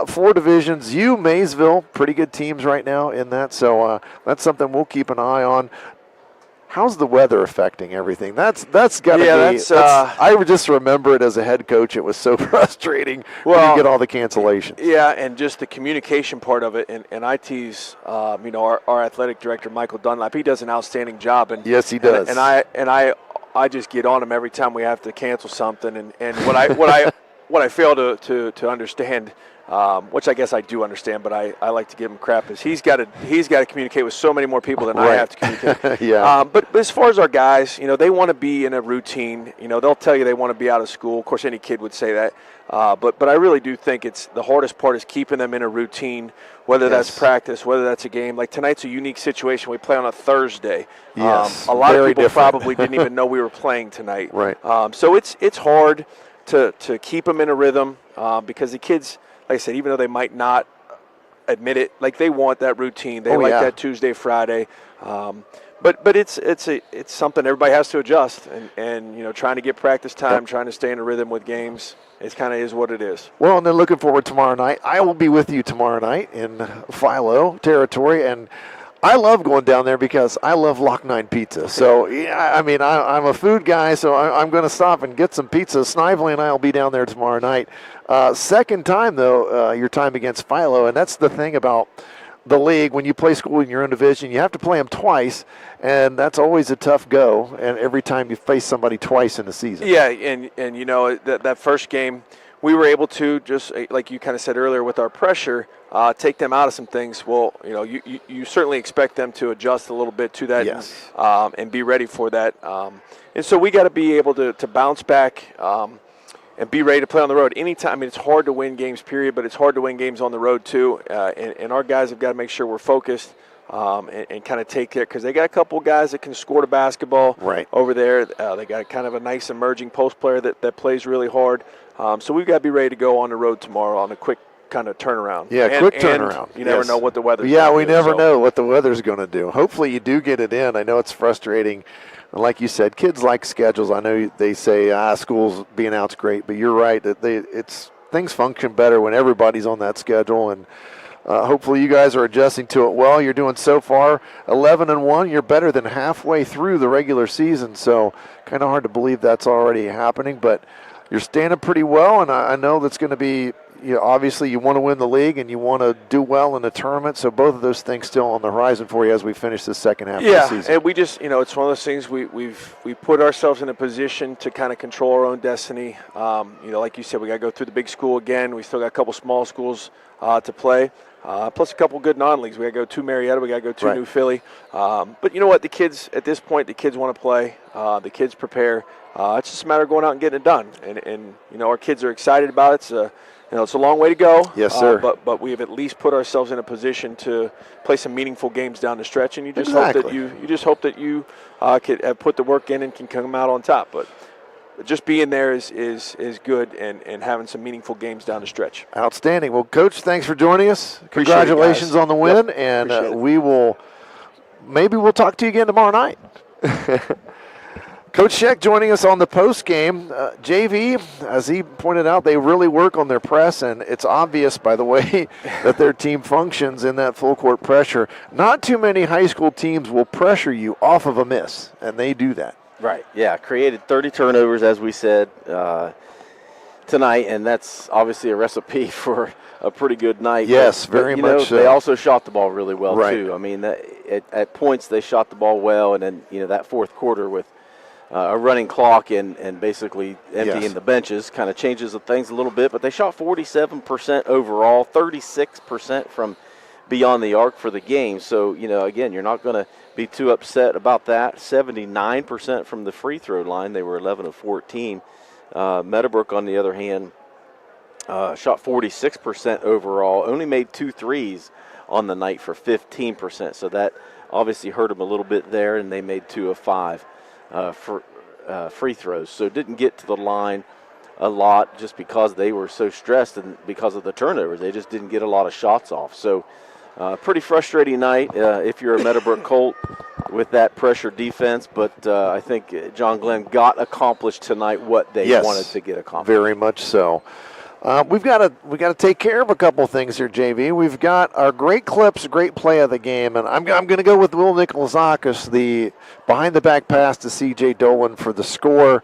4 divisions. Maysville, pretty good teams right now in that. So that's something we'll keep an eye on. how's the weather affecting everything? That's got to be. I would just remember it as a head coach. It was so frustrating when you get all the cancellations. Yeah, and just the communication part of it. And IT's, our athletic director Michael Dunlap, he does an outstanding job. And yes, he does. And I just get on him every time we have to cancel something. And what I fail to understand. Which I guess I do understand, but I like to give him crap. Is he's got to communicate with so many more people than I have to communicate. Yeah. But as far as our guys, they want to be in a routine. They'll tell you they want to be out of school. Of course, any kid would say that. But I really do think it's the hardest part is keeping them in a routine, whether that's practice, whether that's a game. Like tonight's a unique situation. We play on a Thursday. Yes. A lot of people different. probably didn't even know we were playing tonight. Right. So it's hard to keep them in a rhythm because the kids. Like I said, even though they might not admit it, like they want that routine. They like that Tuesday, Friday. But it's something everybody has to adjust. And trying to get practice time, trying to stay in a rhythm with games, it kind of is what it is. Well, and then looking forward tomorrow night. I will be with you tomorrow night in Philo territory, and I love going down there because I love Lock 9 pizza. So, I'm a food guy, so I'm going to stop and get some pizza. Snively and I will be down there tomorrow night. Second time, though, your time against Philo, and that's the thing about the league. When you play school in your own division, you have to play them twice, and that's always a tough go, and every time you face somebody twice in the season. Yeah, and that first game, we were able to, just like you kind of said earlier, with our pressure, take them out of some things. Well, you certainly expect them to adjust a little bit to that, yes. And be ready for that. And so we got to be able to bounce back and be ready to play on the road anytime. I mean, it's hard to win games, period, but it's hard to win games on the road too. And our guys have got to make sure we're focused and kind of take care, because they got a couple guys that can score the basketball over there. They got kind of a nice emerging post player that plays really hard. So we've got to be ready to go on the road tomorrow on a quick kind of turnaround. Yeah, quick turnaround. You never know what the weather's going to do. Yeah, we never know what the weather's going to do. Hopefully you do get it in. I know it's frustrating. Like you said, kids like schedules. I know they say school's being out's great, but you're right that things function better when everybody's on that schedule, and hopefully you guys are adjusting to it well. You're doing so far 11-1. You're better than halfway through the regular season, so kind of hard to believe that's already happening, but you're standing pretty well, and I know that's going to be, obviously you want to win the league and you want to do well in the tournament, so both of those things still on the horizon for you as we finish the second half of the season. Yeah, and we just, it's one of those things we put ourselves in a position to kind of control our own destiny. Like you said, we got to go through the big school again. We still got a couple small schools to play. Plus a couple good non-leagues. We got to go to Marietta. We got to go to New Philly. But you know what? The kids, at this point, the kids want to play. The kids prepare. It's just a matter of going out and getting it done. And our kids are excited about it. It's a long way to go. Yes, sir. But we have at least put ourselves in a position to play some meaningful games down the stretch. And you just hope that you could put the work in and can come out on top. But just being there is good, and having some meaningful games down the stretch. Outstanding. Well, Coach, thanks for joining us. Congratulations on the win, and maybe we'll talk to you again tomorrow night. Coach Scheck joining us on the post game. JV, as he pointed out, they really work on their press, and it's obvious by the way that their team functions in that full court pressure. Not too many high school teams will pressure you off of a miss, and they do that. Right, yeah, created 30 turnovers, as we said, tonight, and that's obviously a recipe for a pretty good night. Yes, very much so. They also shot the ball really well, too. I mean, at points they shot the ball well, and then, that fourth quarter with a running clock and basically emptying the benches kind of changes the things a little bit, but they shot 47% overall, 36% from beyond the arc for the game. So, again, you're not going to be too upset about that. 79% from the free throw line. They were 11 of 14. Meadowbrook, on the other hand, shot 46% overall, only made 2 threes on the night for 15%. So that obviously hurt them a little bit there, and they made 2 of 5 for free throws. So didn't get to the line a lot just because they were so stressed and because of the turnovers. They just didn't get a lot of shots off. So pretty frustrating night if you're a Meadowbrook Colt with that pressure defense. But I think John Glenn got accomplished tonight what they wanted to get accomplished. Very much so. we got to take care of a couple things here, JV. We've got our great clips, great play of the game, and I'm going to go with Will Nikolazakis, the behind-the-back pass to C.J. Dolan for the score.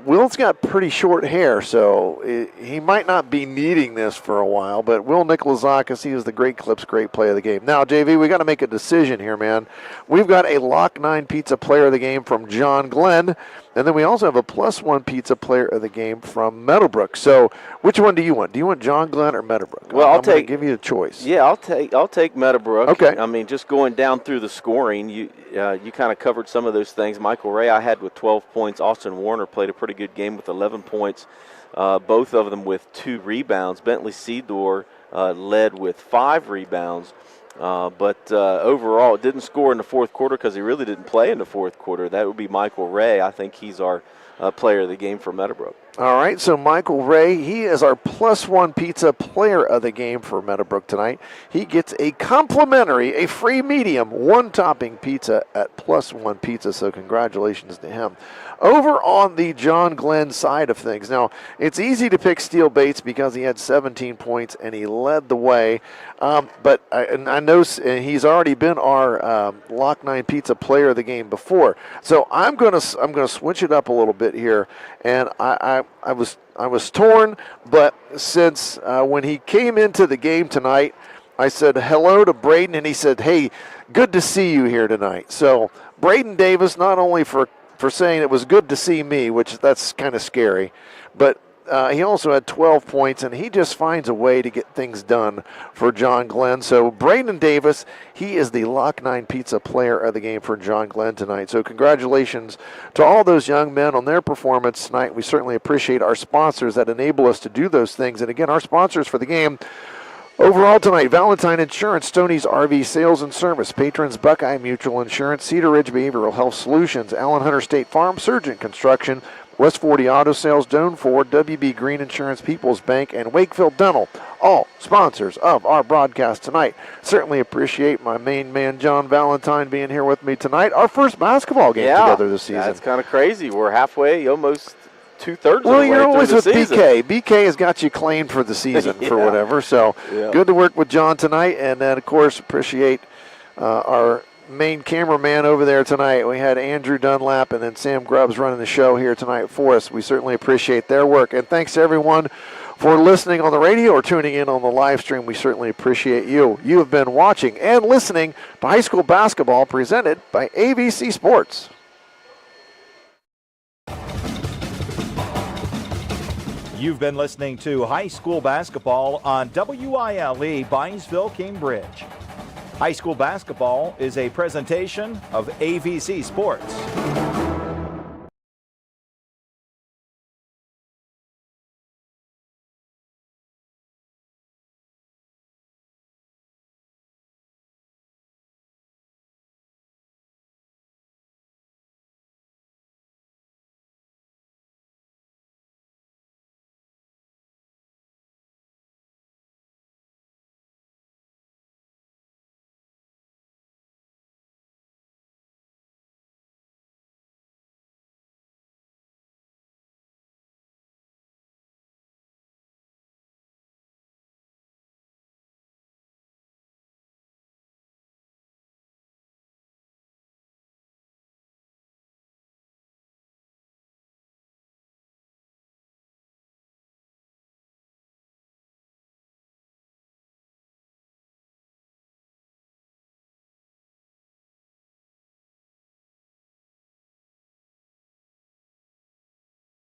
Will's got pretty short hair, so he might not be needing this for a while, but Will Nikolazakis, he is the great clips, great play of the game. Now, JV, we got to make a decision here, man. We've got a Lock 9 Pizza player of the game from John Glenn, and then we also have a +1 pizza player of the game from Meadowbrook. So, which one do you want? Do you want John Glenn or Meadowbrook? Well, I'm going to give you a choice. Yeah, I'll take Meadowbrook. Okay. I mean, just going down through the scoring, you kind of covered some of those things. Michael Ray I had with 12 points. Austin Warner played a pretty good game with 11 points. Both of them with 2 rebounds. Bentley Seedor led with 5 rebounds. But overall, didn't score in the fourth quarter because he really didn't play in the fourth quarter. That would be Michael Ray. I think he's our player of the game for Meadowbrook. All right, so Michael Ray, he is our +1 pizza player of the game for Meadowbrook tonight. He gets a complimentary, a free medium, 1-topping pizza at +1 pizza, so congratulations to him. Over on the John Glenn side of things, now, it's easy to pick Steele Bates because he had 17 points and he led the way, but I know he's already been our Lock 9 Pizza player of the game before, so I'm gonna switch it up a little bit here, and I was torn, but since when he came into the game tonight, I said hello to Braden, and he said, hey, good to see you here tonight. So Braden Davis, not only for saying it was good to see me, which that's kind of scary, but he also had 12 points, and he just finds a way to get things done for John Glenn. So Braden Davis, he is the Lock 9 Pizza player of the game for John Glenn tonight. So congratulations to all those young men on their performance tonight. We certainly appreciate our sponsors that enable us to do those things. And again, our sponsors for the game overall tonight: Valentine Insurance, Stoney's RV Sales and Service, Patrons Buckeye Mutual Insurance, Cedar Ridge Behavioral Health Solutions, Allen Hunter State Farm, Surgeon Construction, West 40 Auto Sales, Doan Ford, WB Green Insurance, People's Bank, and Wakefield Dental, all sponsors of our broadcast tonight. Certainly appreciate my main man, John Valentine, being here with me tonight. Our first basketball game together this season. That's kind of crazy. We're halfway, almost 2/3 of the way Well, you're always through with the season. BK. BK has got you claimed for the season for whatever. So good to work with John tonight. And then, of course, appreciate our main cameraman over there tonight. We had Andrew Dunlap and then Sam Grubbs running the show here tonight for us. We certainly appreciate their work. And thanks to everyone for listening on the radio or tuning in on the live stream. We certainly appreciate you. You have been watching and listening to high school basketball presented by AVC Sports. You've been listening to high school basketball on WILE Byesville, Cambridge. High school basketball is a presentation of AVC Sports.